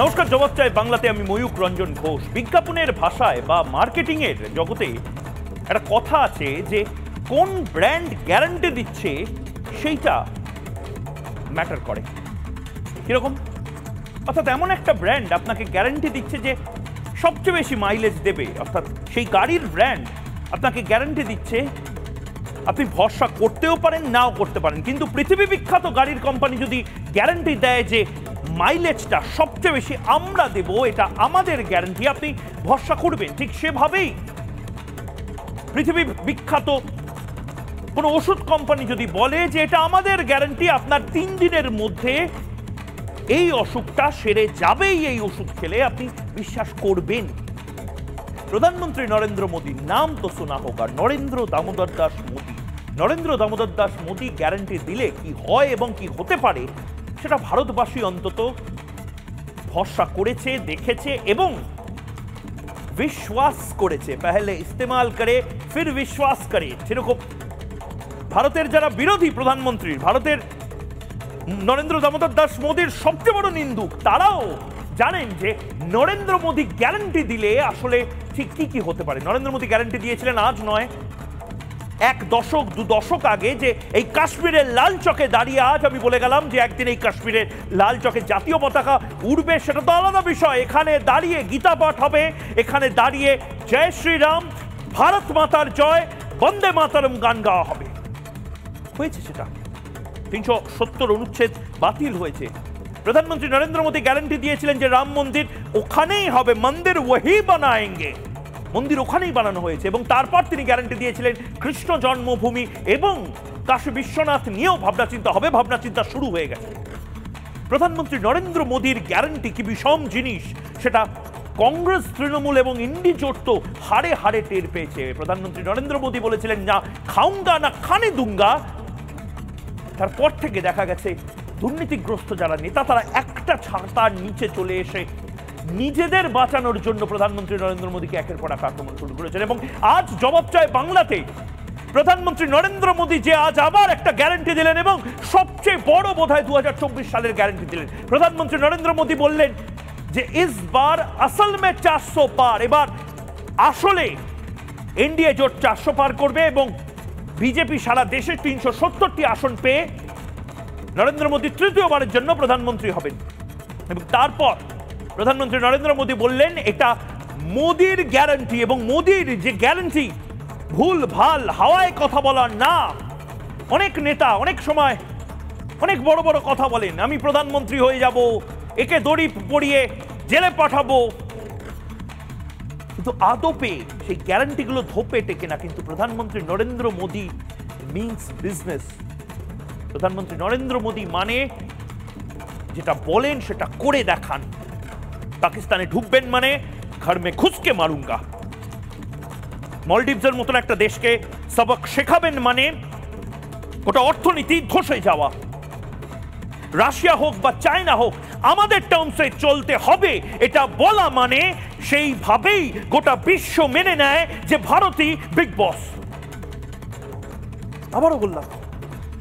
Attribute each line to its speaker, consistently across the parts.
Speaker 1: নমস্কার, জবাব চাই বাংলাতে। আমি ময়ূক রঞ্জন ঘোষ। বিজ্ঞাপনের ভাষায় বা মার্কেটিং এর জগতে একটা কথা আছে যে কোন ব্র্যান্ড গ্যারান্টি দিচ্ছে সেইটা ম্যাটার করে। কিরকম? অর্থাৎ এমন একটা ব্র্যান্ড আপনাকে গ্যারান্টি দিচ্ছে যে সবচেয়ে বেশি মাইলেজ দেবে, অর্থাৎ সেই গাড়ির ব্র্যান্ড আপনাকে গ্যারান্টি দিচ্ছে আপনি ভরসা করতেও পারেন, নাও করতে পারেন, কিন্তু পৃথিবী বিখ্যাত গাড়ির কোম্পানি যদি গ্যারান্টি দেয় যে মাইলেজটা সবচেয়ে বেশি আমরা দেব, এটা আমাদের গ্যারান্টি, আপনি ভরসা করবেন। ঠিক সেভাবেই পৃথিবী বিখ্যাত কোনো ওষুধ কোম্পানি যদি বলে যে এটা আমাদের গ্যারান্টি, আপনার 3 দিনের মধ্যে এই অসুখটা সেরে যাবেই, এই ওষুধ খেলে, আপনি বিশ্বাস করবেন। প্রধানমন্ত্রী নরেন্দ্র মোদী, নাম তো শোনা হোক, আর নরেন্দ্র দামোদর দাস মোদী। নরেন্দ্র দামোদর দাস মোদী গ্যারান্টি দিলে কি হয় এবং কি হতে পারে সেটা ভারতবাসী অন্তত ভরসা করেছে, দেখেছে এবং বিশ্বাস করেছে। পহলে ইস্তেমাল করে ফির বিশ্বাস করে, সেরকম ভারতের যারা বিরোধী প্রধানমন্ত্রী, ভারতের নরেন্দ্র দামোদর দাস মোদীর সবচেয়ে বড় নিন্দুক, তারাও জানেন যে নরেন্দ্র মোদী গ্যারান্টি দিলে আসলে ঠিক কি কি হতে পারে। নরেন্দ্র মোদী গ্যারান্টি দিয়েছিলেন আজ নয়, 1 দশক 2 দশক আগে, যে এই কাশ্মীরের লাল চকে দাঁড়িয়ে আজ আমি বলে গেলাম যে একদিন এই কাশ্মীরের লাল চকে জাতীয় পতাকা উড়বে, সেটা তো আলাদা বিষয়। এখানে দাঁড়িয়ে গীতা পাঠ হবে, এখানে দাঁড়িয়ে জয় শ্রীরাম, ভারত মাতার জয়, বন্দে মাতরম গান গাওয়া হবে। হয়েছে সেটা, 370 অনুচ্ছেদ বাতিল হয়েছে। প্রধানমন্ত্রী নরেন্দ্র মোদী গ্যারান্টি দিয়েছিলেন যে রাম মন্দির ওখানেই হবে, মন্দির ওহি বানায়েঙ্গে, মন্দির ওখানেই বানানো হয়েছে। এবং তারপর তিনি গ্যারান্টি দিয়েছিলেন কৃষ্ণ জন্মভূমি এবং কাশী বিশ্বনাথ নিয়েও ভাবনা চিন্তা হবে, ভাবনা চিন্তা শুরু হয়ে গেছে। প্রধানমন্ত্রী নরেন্দ্র মোদীর গ্যারান্টি কি বিষম জিনিস সেটা কংগ্রেস, তৃণমূল এবং ইন্ডি জোট তো হাড়ে হাড়ে টের পেয়েছে। প্রধানমন্ত্রী নরেন্দ্র মোদী বলেছিলেন না খাউঙ্গা না খানে দুঙ্গা, তারপর থেকে দেখা গেছে দুর্নীতিগ্রস্ত যারা নেতা তারা একটা ছাতার নিচে চলে এসে নিজেদের বাঁচানোর জন্য প্রধানমন্ত্রী নরেন্দ্র মোদীকে একের পর এক আক্রমণ শুরু করেছেন। এবং আজ জবাব চায় বাংলাতে প্রধানমন্ত্রী নরেন্দ্র মোদী যে আজ আবার একটা গ্যারান্টি দিলেন এবং সবচেয়ে বড় বোধহয় 2024 সালের গ্যারান্টি দিলেন। প্রধানমন্ত্রী নরেন্দ্র মোদী বললেন যে ইস বার আসল মে 400 পার, এবার আসলে এনডিএ জোট 400 পার করবে এবং বিজেপি সারা দেশে 370টি আসন পেয়ে নরেন্দ্র মোদী তৃতীয়বারের জন্য প্রধানমন্ত্রী হবেন। এবং তারপর প্রধানমন্ত্রী নরেন্দ্র মোদী বললেন এটা মোদীর গ্যারান্টি, এবং মোদীর যে গ্যারান্টি ভুল ভাল হাওয়ায় কথা বলার না। অনেক নেতা অনেক সময় অনেক বড় বড় কথা বলেন, আমি প্রধানমন্ত্রী হয়ে যাব, একে দড়ি পরিয়ে জেলে পাঠাবো, কিন্তু আদপে সেই গ্যারান্টিগুলো ধোপে টেকে না। কিন্তু প্রধানমন্ত্রী নরেন্দ্র মোদী মিন্স বিজনেস। প্রধানমন্ত্রী নরেন্দ্র মোদী মানে যেটা বলেন সেটা করে দেখান। পাকিস্তানে ঢুকবেন মানে ঘর মে ঘুসকে মারুঙ্গা। মলদ্বীপের মতন একটা দেশকে সবক শেখাবেন মানে ওটা অর্থনীতি ধসে যাওয়া। রাশিয়া হোক বা চায়না হোক আমাদের টার্মসে চলতে হবে, এটা বলা মানে সেইভাবেই গোটা বিশ্ব মেনে নেয় যে ভারতই বিগ বস। আবারও বললাম,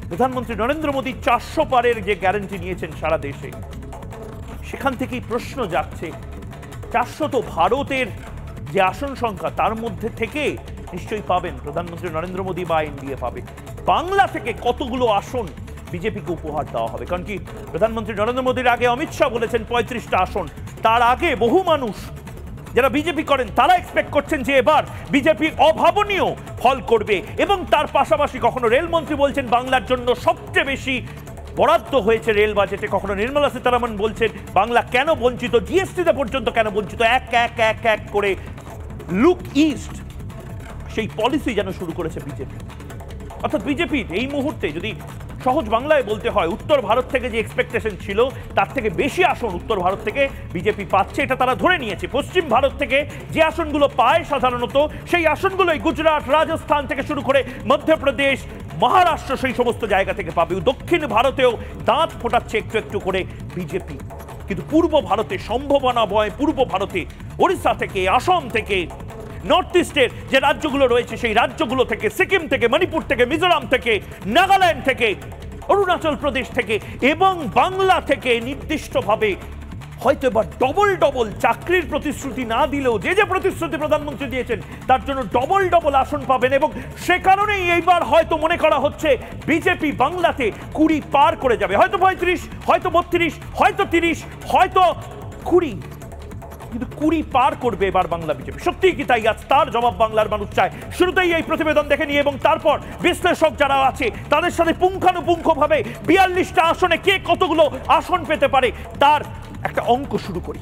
Speaker 1: প্রধানমন্ত্রী নরেন্দ্র মোদী 400 পারের যে গ্যারান্টি নিয়েছেন সারা দেশে, সেখান থেকেই প্রশ্ন যাচ্ছে 400 তো ভারতের যে আসন সংখ্যা তার মধ্যে থেকে নিশ্চয়ই পাবেন প্রধানমন্ত্রী নরেন্দ্র মোদী বা এনডিএ পাবে। বাংলা থেকে কতগুলো আসন বিজেপিকে উপহার দেওয়া হবে? কারণ কি প্রধানমন্ত্রী নরেন্দ্র মোদীর আগে অমিত শাহ বলেছেন 35টা আসন, তার আগে বহু মানুষ যারা বিজেপি করেন তারা এক্সপেক্ট করছেন যে এবার বিজেপি অভাবনীয় ফল করবে। এবং তার পাশাপাশি কখনো রেলমন্ত্রী বলছেন বাংলার জন্য সবচেয়ে বেশি বরাদ্দ হয়েছে রেল বাজেটে, কখনো নির্মলা সীতারামন বলছেন বাংলা কেন বঞ্চিত, জিএসটিতে পর্যন্ত কেন বঞ্চিত, এক এক এক এক করে লুক ইস্ট সেই পলিসি যেন শুরু করেছে বিজেপি। অর্থাৎ বিজেপির এই মুহূর্তে যদি সহজ বাংলায় বলতে হয়, উত্তর ভারত থেকে যে এক্সপেকটেশন ছিল তার থেকে বেশি আসন উত্তর ভারত থেকে বিজেপি পাচ্ছে, এটা তারা ধরে নিয়েছে। পশ্চিম ভারত থেকে যে আসনগুলো পায় সাধারণত সেই আসনগুলোই গুজরাট, রাজস্থান থেকে শুরু করে মধ্যপ্রদেশ, মহারাষ্ট্র সেই সমস্ত জায়গা থেকে পাবে। দক্ষিণ ভারতেও দাঁত ফোটাচ্ছে একটু একটু করে বিজেপি। কিন্তু পূর্ব ভারতে সম্ভাবনা বয়, পূর্ব ভারতে ওড়িশা থেকে, আসাম থেকে, নর্থ ইস্টের যে রাজ্যগুলো রয়েছে সেই রাজ্যগুলো থেকে, সিকিম থেকে, মণিপুর থেকে, মিজোরাম থেকে, নাগাল্যান্ড থেকে, অরুণাচল প্রদেশ থেকে এবং বাংলা থেকে নির্দিষ্টভাবে হয়তো এবার ডবল ডবল চাকরির প্রতিশ্রুতি না দিলেও যে যে প্রতিশ্রুতি প্রধানমন্ত্রী দিয়েছেন তার জন্য ডবল ডবল আসন পাবেন। এবং সে কারণেই এইবার হয়তো মনে করা হচ্ছে বিজেপি বাংলাতে 20 পার করে যাবে, হয়তো 35, হয়তো 32, হয়তো 30, হয়তো 20, কিন্তু 20 পার করবে এবার বাংলা বিজেপি। সত্যিই কি তাই? আজ তার জবাব বাংলার মানুষ চায়। শুরুতেই এই প্রতিবেদন দেখে নিয়ে এবং তারপর বিশ্লেষক যারা আছে তাদের সাথে পুঙ্খানুপুঙ্খভাবে 42টা আসনে কে কতগুলো আসন পেতে পারে তার একটা অঙ্ক শুরু করি।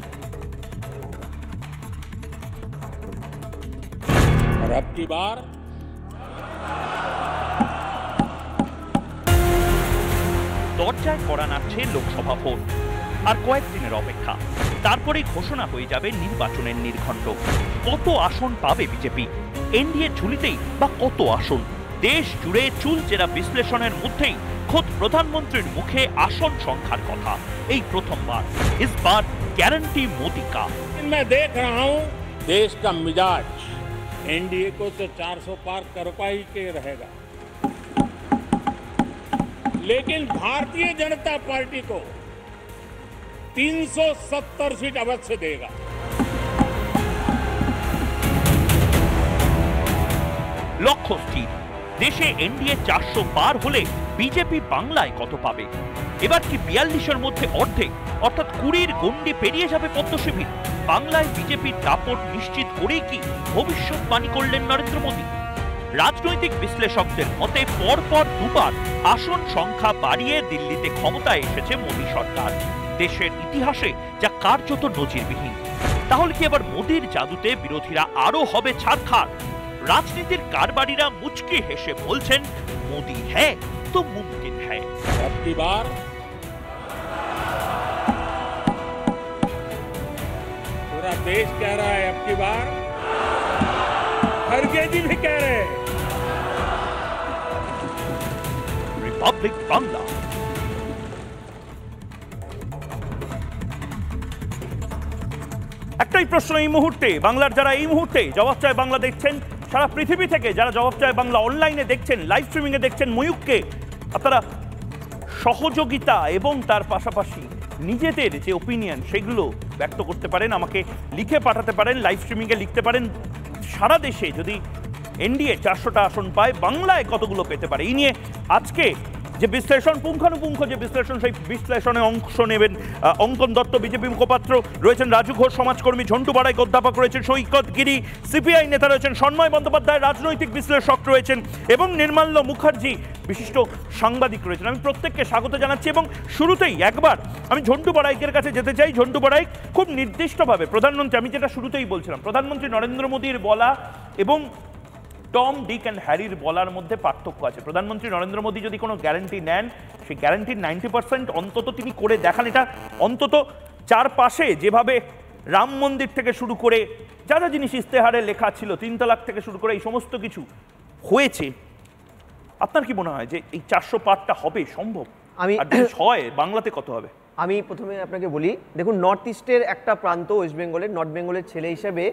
Speaker 1: দরজায় কড়া নাড়ছে লোকসভা ভোট, আর কয়েকদিনের অপেক্ষা, তারপরেই ঘোষণা হয়ে যাবে নির্বাচনের নির্ঘণ্ট। কত আসন পাবে বিজেপি? এনডিএ ঝুলিতেই বা কত আসন? দেশ জুড়ে চুলচেরা বিশ্লেষণের মধ্যেই খোদ প্রধানমন্ত্রীর মুখে আসন সংখ্যার কথা। এই প্রথমবার इस बार गारंटी मोदी का।
Speaker 2: मैं देख रहा हूं देश का मिजाज एनडीए को तो 400 पार कर पाई के रहेगा, लेकिन भारतीय जनता पार्टी को 370 सीट अवश्य देगा।
Speaker 1: লক্ষ্য স্থির, দেশে এনডিএ 400 পার হলে বিজেপি বাংলায় কত পাবে? এবার কি 42-এর মধ্যে অর্ধেক, অর্থাৎ 20-র গণ্ডি পেরিয়ে যাবে পদ্মশিবির? বাংলায় বিজেপির দাপট নিশ্চিত করেই কি ভবিষ্যৎবাণী করলেন নরেন্দ্র মোদী? রাজনৈতিক বিশ্লেষকদের মতে পরপর দুবার আসন সংখ্যা বাড়িয়ে দিল্লিতে ক্ষমতায় এসেছে মোদী সরকার, দেশের ইতিহাসে যা কার্যত নজিরবিহীন। তাহলে কি এবার মোদীর জাদুতে বিরোধীরা আরো হবে ছাড়খাড়? রাজনীতির কারবারিরা মুচকি হেসে বলছেন মোদী হ্যাঁ তো মুমকিন হ্যাঁ।
Speaker 2: अब की बार पूरा देश कह रहा है, अब की बार खड़गे जी भी कह रहे हैं।
Speaker 1: रिपब्लिक बांग्ला। একটাই প্রশ্ন এই মুহূর্তে বাংলার যারা এই মুহূর্তে জবাব চায় বাংলা দেখছেন, সারা পৃথিবী থেকে যারা জবাব চায় বাংলা অনলাইনে দেখছেন, লাইভ স্ট্রিমিং এ দেখছেন ময়ূককে, আপনারা সহযোগিতা এবং তার পাশাপাশি নিজেদের যে ওপিনিয়ন সেগুলো ব্যক্ত করতে পারেন, আমাকে লিখে পাঠাতে পারেন, লাইভ স্ট্রিমিংয়ে লিখতে পারেন। সারা দেশে যদি এনডিএ 400টা আসন পায় বাংলায় কতগুলো পেতে পারে এই নিয়ে আজকে যে বিশ্লেষণ, পুঙ্খানুপুঙ্খ যে বিশ্লেষণ, সেই বিশ্লেষণে অংশ নেবেন অঙ্কন দত্ত বিজেপি মুখপাত্র, রয়েছেন রাজু ঘোষ সমাজকর্মী, ঝন্টু বাড়াইক অধ্যাপক রয়েছেন, সৈকত গিরি সিপিআই নেতা রয়েছেন, সন্ময় বন্দ্যোপাধ্যায় রাজনৈতিক বিশ্লেষক রয়েছেন এবং নির্মাল্য মুখার্জি বিশিষ্ট সাংবাদিক রয়েছেন। আমি প্রত্যেককে স্বাগত জানাচ্ছি এবং শুরুতেই একবার আমি ঝন্টু বাড়াইকের কাছে যেতে চাই। ঝন্টু বাড়াইক, খুব নির্দিষ্টভাবে প্রধানমন্ত্রী, আমি যেটা শুরুতেই বলছিলাম, প্রধানমন্ত্রী নরেন্দ্র মোদীর বলা এবং টম, ডিক অ্যান্ড হ্যারির বলার মধ্যে পার্থক্য আছে। প্রধানমন্ত্রী নরেন্দ্র মোদী যদি কোনো গ্যারান্টি নেন, সেই গ্যারান্টির 90% অন্তত তিনি করে দেখান। এটা অন্তত চারপাশে যেভাবে রাম মন্দির থেকে শুরু করে যা যা জিনিস ইস্তেহারে লেখা ছিল, 3 তালাক থেকে শুরু করে এই সমস্ত কিছু হয়েছে, আপনার কি মনে হয় যে এই 400 পারটা হবে সম্ভব? আমি হয় বাংলাতে কত হবে?
Speaker 3: আমি প্রথমে আপনাকে বলি, দেখুন নর্থ ইস্টের একটা প্রান্ত ওয়েস্ট বেঙ্গলের, নর্থ বেঙ্গলের ছেলে হিসেবে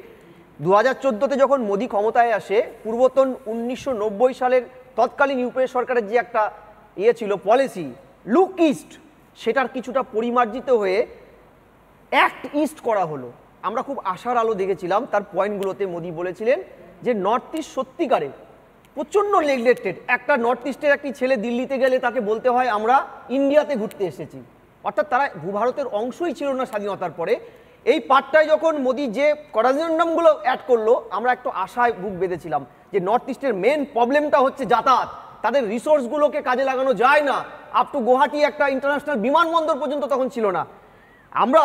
Speaker 3: 2014-তে যখন মোদী ক্ষমতায় আসে, পূর্বতন 1990 সালের তৎকালীন ইউপিএ সরকারের যে একটা ছিল পলিসি লুক ইস্ট, সেটার কিছুটা পরিমার্জিত হয়ে অ্যাক্ট ইস্ট করা হলো। আমরা খুব আশার আলো দেখেছিলাম। তার পয়েন্টগুলোতে মোদী বলেছিলেন যে নর্থ ইস্ট সত্যিকারে প্রচণ্ড নেগলেক্টেড। একটা নর্থ ইস্টের একটি ছেলে দিল্লিতে গেলে তাকে বলতে হয় আমরা ইন্ডিয়াতে ঘুরতে এসেছি, অর্থাৎ তারা ভূভারতের অংশই ছিল না স্বাধীনতার পরে। এই পার্টটায় যখন মোদী যে করাজনগুলো অ্যাড করলো, আমরা একটু আশায় বুক বেঁধেছিলাম যে নর্থ ইস্টের মেন প্রবলেমটা হচ্ছে যাতায়াত, তাদের রিসোর্সগুলোকে কাজে লাগানো যায় না। আপ টু গুয়াহাটি একটা ইন্টারন্যাশনাল বিমানবন্দর পর্যন্ত তখন ছিল না। আমরা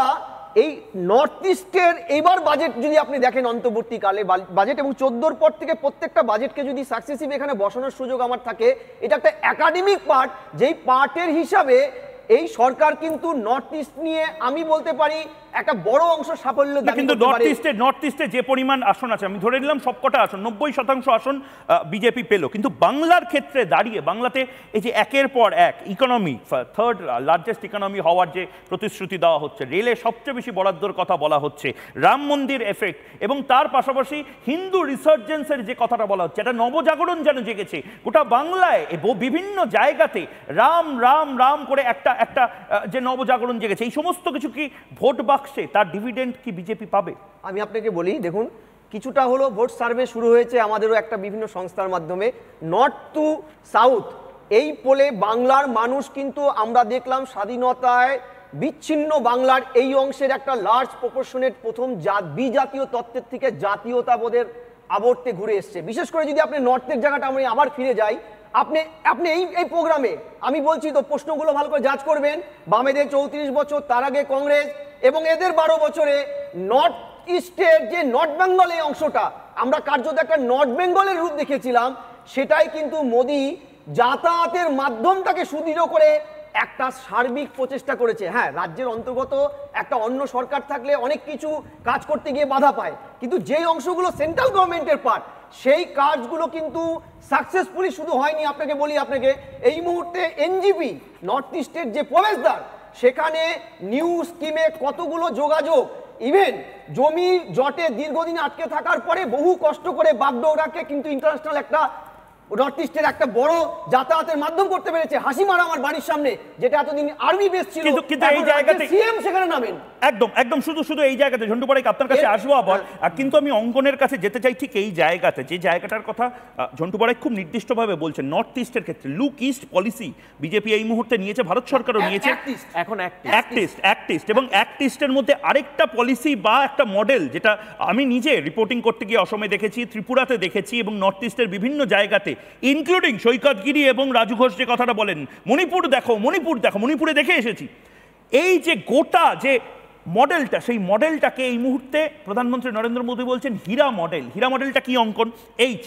Speaker 3: এই নর্থ ইস্টের এইবার বাজেট যদি আপনি দেখেন, অন্তর্বর্তীকালে বাজেট এবং 14র পর থেকে প্রত্যেকটা বাজেটকে যদি সাকসেসিভ এখানে বসানোর সুযোগ আমার থাকে, এটা একটা একাডেমিক পার্ট, যেই পার্টের হিসাবে এই সরকার কিন্তু নর্থ ইস্ট নিয়ে আমি বলতে পারি একটা বড় অংশ সাফল্য দাবি
Speaker 1: কিন্তু
Speaker 3: করতে পারে।
Speaker 1: নর্থ ইস্টে যে পরিমাণ আসন আছে, আমি ধরে নিলাম সবকটা আসন 90% আসন বিজেপি পেল, কিন্তু বাংলার ক্ষেত্রে দাঁড়িয়ে বাংলাতে এই যে একের পর এক ইকোনমি, থার্ড লার্জেস্ট ইকোনমি হওয়ার যে প্রতিশ্রুতি দেওয়া হচ্ছে, রেলে সবচেয়ে বেশি বরাদ্দর কথা বলা হচ্ছে, রাম মন্দির এফেক্ট, এবং তার পাশাপাশি হিন্দু রিসার্জেন্সের যে কথাটা বলা হচ্ছে, এটা নবজাগরণ যেন জেগেছে গোটা বাংলায়, বিভিন্ন জায়গাতে রাম রাম রাম করে একটা একটা যে নবজাগরণ জেগেছে, এই সমস্ত কিছু কি ভোট বাক্সে তার ডিভিডেন্ড কি বিজেপি পাবে?
Speaker 3: আমি আপনাকে বলি, দেখুন কিছুটা হলো ভোট সার্ভে শুরু হয়েছে আমাদেরও একটা বিভিন্ন সংস্থার মাধ্যমে, নর্থ টু সাউথ এই পোলে বাংলার মানুষ কিন্তু আমরা দেখলাম স্বাধীনতায় বিচ্ছিন্ন বাংলার এই অংশের একটা লার্জ প্রপোর্শনের প্রথম বিজাতীয় তত্ত্বের থেকে জাতীয়তাবোধের আবর্তে ঘুরে এসছে। বিশেষ করে যদি আপনি নর্থের জায়গাটা আমি আবার ফিরে যাই, আপনি এই প্রোগ্রামে আমি বলছি তো প্রশ্নগুলো ভালো করে যাচ করবেন। বামেদের 34 বছর, তার আগে কংগ্রেস, এবং এদের 12 বছরে নর্থ ইস্টের যে নর্থ বেঙ্গল এই অংশটা আমরা কার্যত একটা নর্থ বেঙ্গলের রূপ দেখেছিলাম, সেটাই কিন্তু মোদি যাতায়াতের মাধ্যমটাকে সুদৃঢ় করে একটা সার্বিক প্রচেষ্টা করেছে। হ্যাঁ, রাজ্যের অন্তর্গত একটা অন্য সরকার থাকলে অনেক কিছু কাজ করতে গিয়ে বাধা পায়, কিন্তু যেই অংশগুলো সেন্ট্রাল গভর্নমেন্টের পার্ট, সেই কাজগুলো কিন্তু সাকসেসফুলি শুধু হয়নি। আপনাকে বলি, আপনাকে এই মুহূর্তে এনজিপি নর্থ ইস্টের যে প্রবেশদ্বার, সেখানে নিউ স্কিমে কতগুলো যোগাযোগ, ইভেন জমি জটে দীর্ঘদিন আটকে থাকার পরে বহু কষ্ট করে বাগডোগরাকে কিন্তু ইন্টারন্যাশনাল একটা নর্থ ইস্টের একটা বড় যাতায়াতের মাধ্যম করতে পেরেছে। হাসিমারা আমার বাড়ির সামনে, যেটা এতদিন আর্মি বেস ছিল,
Speaker 1: কিন্তু এই জায়গাতে
Speaker 3: সিএম সেখানে নামেন।
Speaker 1: একদম শুধু এই জায়গাতে ঝন্টু পাড়াই আপনার কাছে আসবো আবার, আর কিন্তু আমি অঙ্কনের কাছে যেতে চাই ঠিক এই জায়গাতে, যে জায়গাটার কথা ঝন্টু পাড়াই খুব নির্দিষ্টভাবে বলছেন। নর্থ ইস্টের ক্ষেত্রে লুক ইস্ট পলিসি বিজেপি এই মুহূর্তে নিয়েছে, ভারত সরকারও নিয়েছে,
Speaker 3: এখন
Speaker 1: অ্যাক্ট ইস্ট, এবং অ্যাক্ট ইস্টের মধ্যে আরেকটা পলিসি বা একটা মডেল, যেটা আমি নিজে রিপোর্টিং করতে গিয়ে অসমে দেখেছি, ত্রিপুরাতে দেখেছি, এবং নর্থ ইস্টের বিভিন্ন জায়গাতে, ইনক্লুডিং সৈকতগিরি এবং রাজু ঘোষ যে কথাটা বলেন, মণিপুরে দেখে এসেছি। এই যে গোটা যে মডেলটা, সেই মডেলটাকে এই মুহূর্তে প্রধানমন্ত্রী নরেন্দ্র মোদী বলছেন হীরা মডেল। হীরা মডেলটা কি অঙ্কন?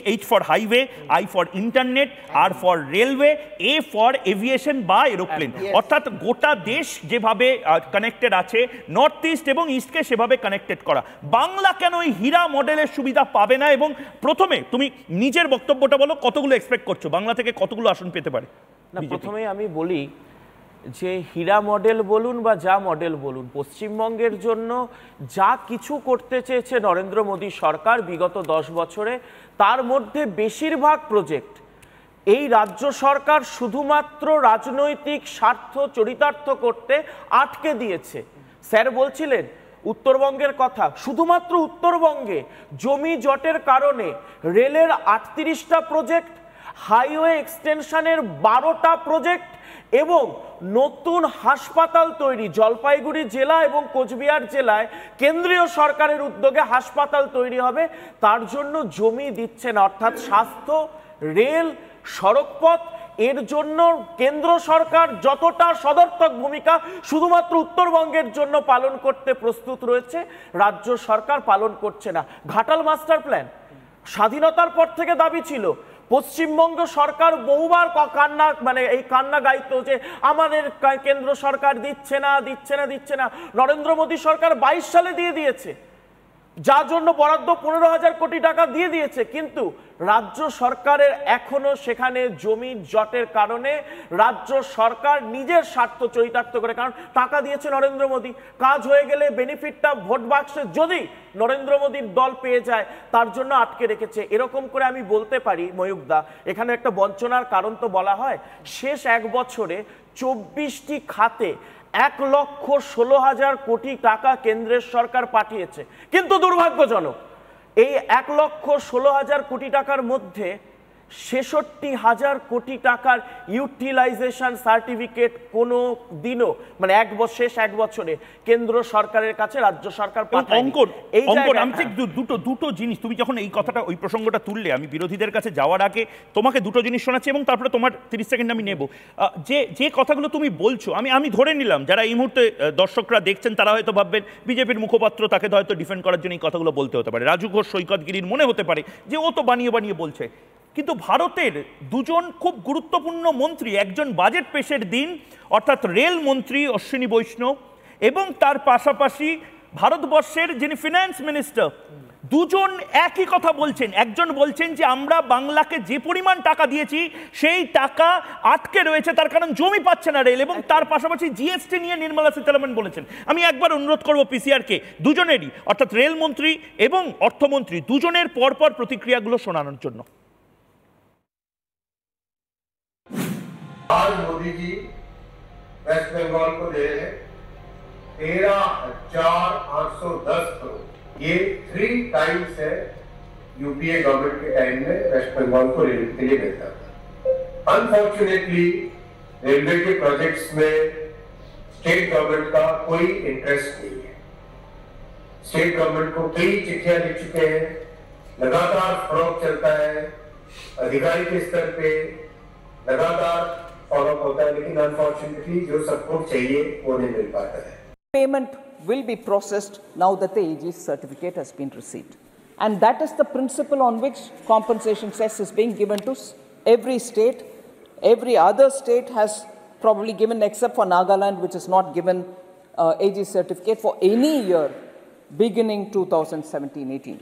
Speaker 1: H for highway, I for internet, R for railway, A for aviation বা এরোপ্লেন। অর্থাৎ গোটা দেশ যেভাবে কানেক্টেড আছে, নর্থ ইস্ট এবং ইস্টকে সেভাবে কানেক্টেড করা। বাংলা কেন এই হীরা মডেলের সুবিধা পাবে না? এবং প্রথমে তুমি নিজের বক্তব্যটা বলো, কতগুলো এক্সপেক্ট করছো বাংলা থেকে, কতগুলো আসন পেতে পারে?
Speaker 4: না, প্রথমে আমি বলি যে হীরা মডেল বলুন বা যা মডেল বলুন, পশ্চিমবঙ্গের জন্য যা কিছু করতে চেয়েছে নরেন্দ্র মোদী সরকার বিগত 10 বছরে, তার মধ্যে বেশিরভাগ প্রজেক্ট এই রাজ্য সরকার শুধুমাত্র রাজনৈতিক স্বার্থ চরিতার্থ করতে আটকে দিয়েছে। স্যার বলছিলেন উত্তরবঙ্গের কথা, শুধুমাত্র উত্তরবঙ্গে জমি জটের কারণে রেলের 38টা প্রজেক্ট, হাইওয়ে এক্সটেনশনের 12টা প্রজেক্ট এবং নতুন হাসপাতাল তৈরি, জলপাইগুড়ি জেলা এবং কোচবিহার জেলায় কেন্দ্রীয় সরকারের উদ্যোগে হাসপাতাল তৈরি হবে, তার জন্য জমি দিচ্ছে না। অর্থাৎ স্বাস্থ্য, রেল, সড়কপথ, এর জন্য কেন্দ্র সরকার যতটা সদর্থক ভূমিকা শুধুমাত্র উত্তরবঙ্গের জন্য পালন করতে প্রস্তুত রয়েছে, রাজ্য সরকার পালন করছে না। ঘাটাল মাস্টার প্ল্যান স্বাধীনতার পর থেকে দাবি ছিল, পশ্চিমবঙ্গ সরকার বহুবার কান্না গাইতো যে আমাদের কেন্দ্র সরকার দিচ্ছে না। নরেন্দ্র মোদী সরকার 22 সালে দিয়ে দিয়েছে, যার জন্য বরাদ্দ 15,000 কোটি টাকা দিয়ে দিয়েছে, কিন্তু রাজ্য সরকারের এখনো সেখানে জমি জটের কারণে রাজ্য সরকার নিজের স্বার্থ চরিতার্থ করে, কারণ টাকা দিয়েছে নরেন্দ্র মোদী, কাজ হয়ে গেলে বেনিফিটটা ভোট বাক্সে যদি নরেন্দ্র মোদীর দল পেয়ে যায় তার জন্য আটকে রেখেছে। এরকম করে আমি বলতে পারি ময়ূকদা, এখানে একটা বঞ্চনার কারণ তো বলা হয়, শেষ 1 বছরে 24টি খাতে 1,16,000 কোটি টাকা কেন্দ্রের সরকার পাঠিয়েছে, কিন্তু দুর্ভাগ্যজনক এই 1,16,000 কোটি টাকার মধ্যে 66,000 কোটি টাকার ইউটিলাইজেশন সার্টিফিকেট কোনো দিনও মানে শেষ এক বছরে কেন্দ্র সরকারের কাছে রাজ্য সরকার পাঠায়।
Speaker 1: আমি ঠিক দুটো জিনিস, তুমি যখন এই কথাটা ওই প্রসঙ্গটা তুললে, আমি বিরোধীদের কাছে যাওয়ার আগে তোমাকে দুটো জিনিস শোনাচ্ছি এবং তারপরে তোমার 30 সেকেন্ড আমি নেব। যে কথাগুলো তুমি বলছো, আমি ধরে নিলাম যারা এই মুহূর্তে দর্শকরা দেখছেন তারা হয়তো ভাববেন বিজেপির মুখপাত্র, তাকে তো হয়তো ডিফেন্ড করার জন্য এই কথাগুলো বলতে হতে পারে, রাজু ঘোষ সৈকত গিরির মনে হতে পারে যে ও তো বানিয়ে বলছে। কিন্তু ভারতের দুজন খুব গুরুত্বপূর্ণ মন্ত্রী, একজন বাজেট পেশের দিন অর্থাৎ রেল মন্ত্রী অশ্বিনী বৈষ্ণব এবং তার পাশাপাশি ভারতবর্ষের যিনি ফিনান্স মিনিস্টার, দুজন একই কথা বলছেন। একজন বলছেন যে আমরা বাংলাকে যে পরিমাণ টাকা দিয়েছি সেই টাকা আটকে রয়েছে, তার কারণ জমি পাচ্ছে না রেল, এবং তার পাশাপাশি জিএসটি নিয়ে নির্মলা সীতারামন বলেছেন। আমি একবার অনুরোধ করব পিসিআরকে দুজনেরই অর্থাৎ রেলমন্ত্রী এবং অর্থমন্ত্রী দুজনের পরপর প্রতিক্রিয়াগুলো শোনানোর জন্য।
Speaker 5: आज मोदी जी वेस्ट बंगाल को दे रहे हैं 13,810 करोड़। ये 3 टाइम्स है यूपीए गवर्नमेंट के टाइम में वेस्ट बंगाल को रेलवे के लिए मिलता था। अनफॉर्चुनेटली रेलवे के प्रोजेक्ट्स में स्टेट गवर्नमेंट का कोई इंटरेस्ट नहीं है। स्टेट गवर्नमेंट को कई चिट्ठियां लिख चुके हैं, लगातार फॉलोअप चलता है, अधिकारी के स्तर पे लगातार फॉलोअप होता है, लेकिन अनफॉर्चुनेटली जो सपोर्ट चाहिए वो नहीं मिल पाता है।
Speaker 6: Payment will be processed now that the AG certificate has been received, and that is the principle on which compensation cess is being given to every state. Every other state has probably given, except for Nagaland, which has not given AG certificate for any year beginning 2017-18.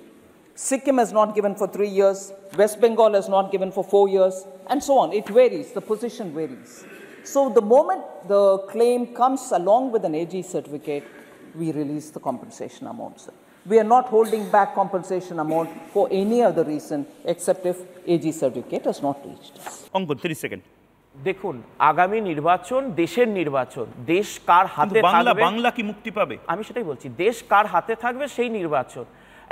Speaker 6: Sikkim has not given for 3 years, West Bengal has not given for 4 years, and so on. It varies, the position varies. So the moment the claim comes along with an AG certificate, we release the compensation amount, sir. We are not holding back compensation amount for any other reason except if AG certificate has not reached us.
Speaker 1: অঙ্কন 30 second.
Speaker 4: দেখুন, আগামী নির্বাচন দেশের নির্বাচন, দেশ কার হাতে থাকবে,
Speaker 1: বাংলা কি মুক্তি পাবে?
Speaker 4: আমি সেটাই বলছি, দেশ কার হাতে থাকবে সেই নির্বাচন।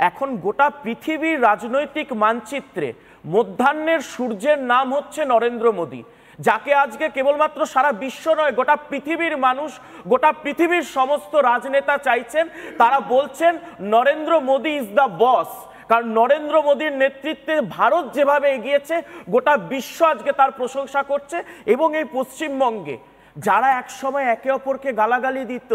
Speaker 4: এখন গোটা পৃথিবীর রাজনৈতিক মানচিত্রে মধ্যাহ্নের সূর্যের নাম হচ্ছে নরেন্দ্র মোদী, যাকে আজকে কেবলমাত্র সারা বিশ্ব নয় গোটা পৃথিবীর মানুষ, গোটা পৃথিবীর সমস্ত রাজনেতা চাইছেন। তারা বলছেন Narendra Modi is the boss, কারণ নরেন্দ্র মোদীর নেতৃত্বে ভারত যেভাবে এগিয়েছে গোটা বিশ্ব আজকে তার প্রশংসা করছে। এবং এই পশ্চিমবঙ্গে যারা একসময় একে অপরকে গালাগালি দিত,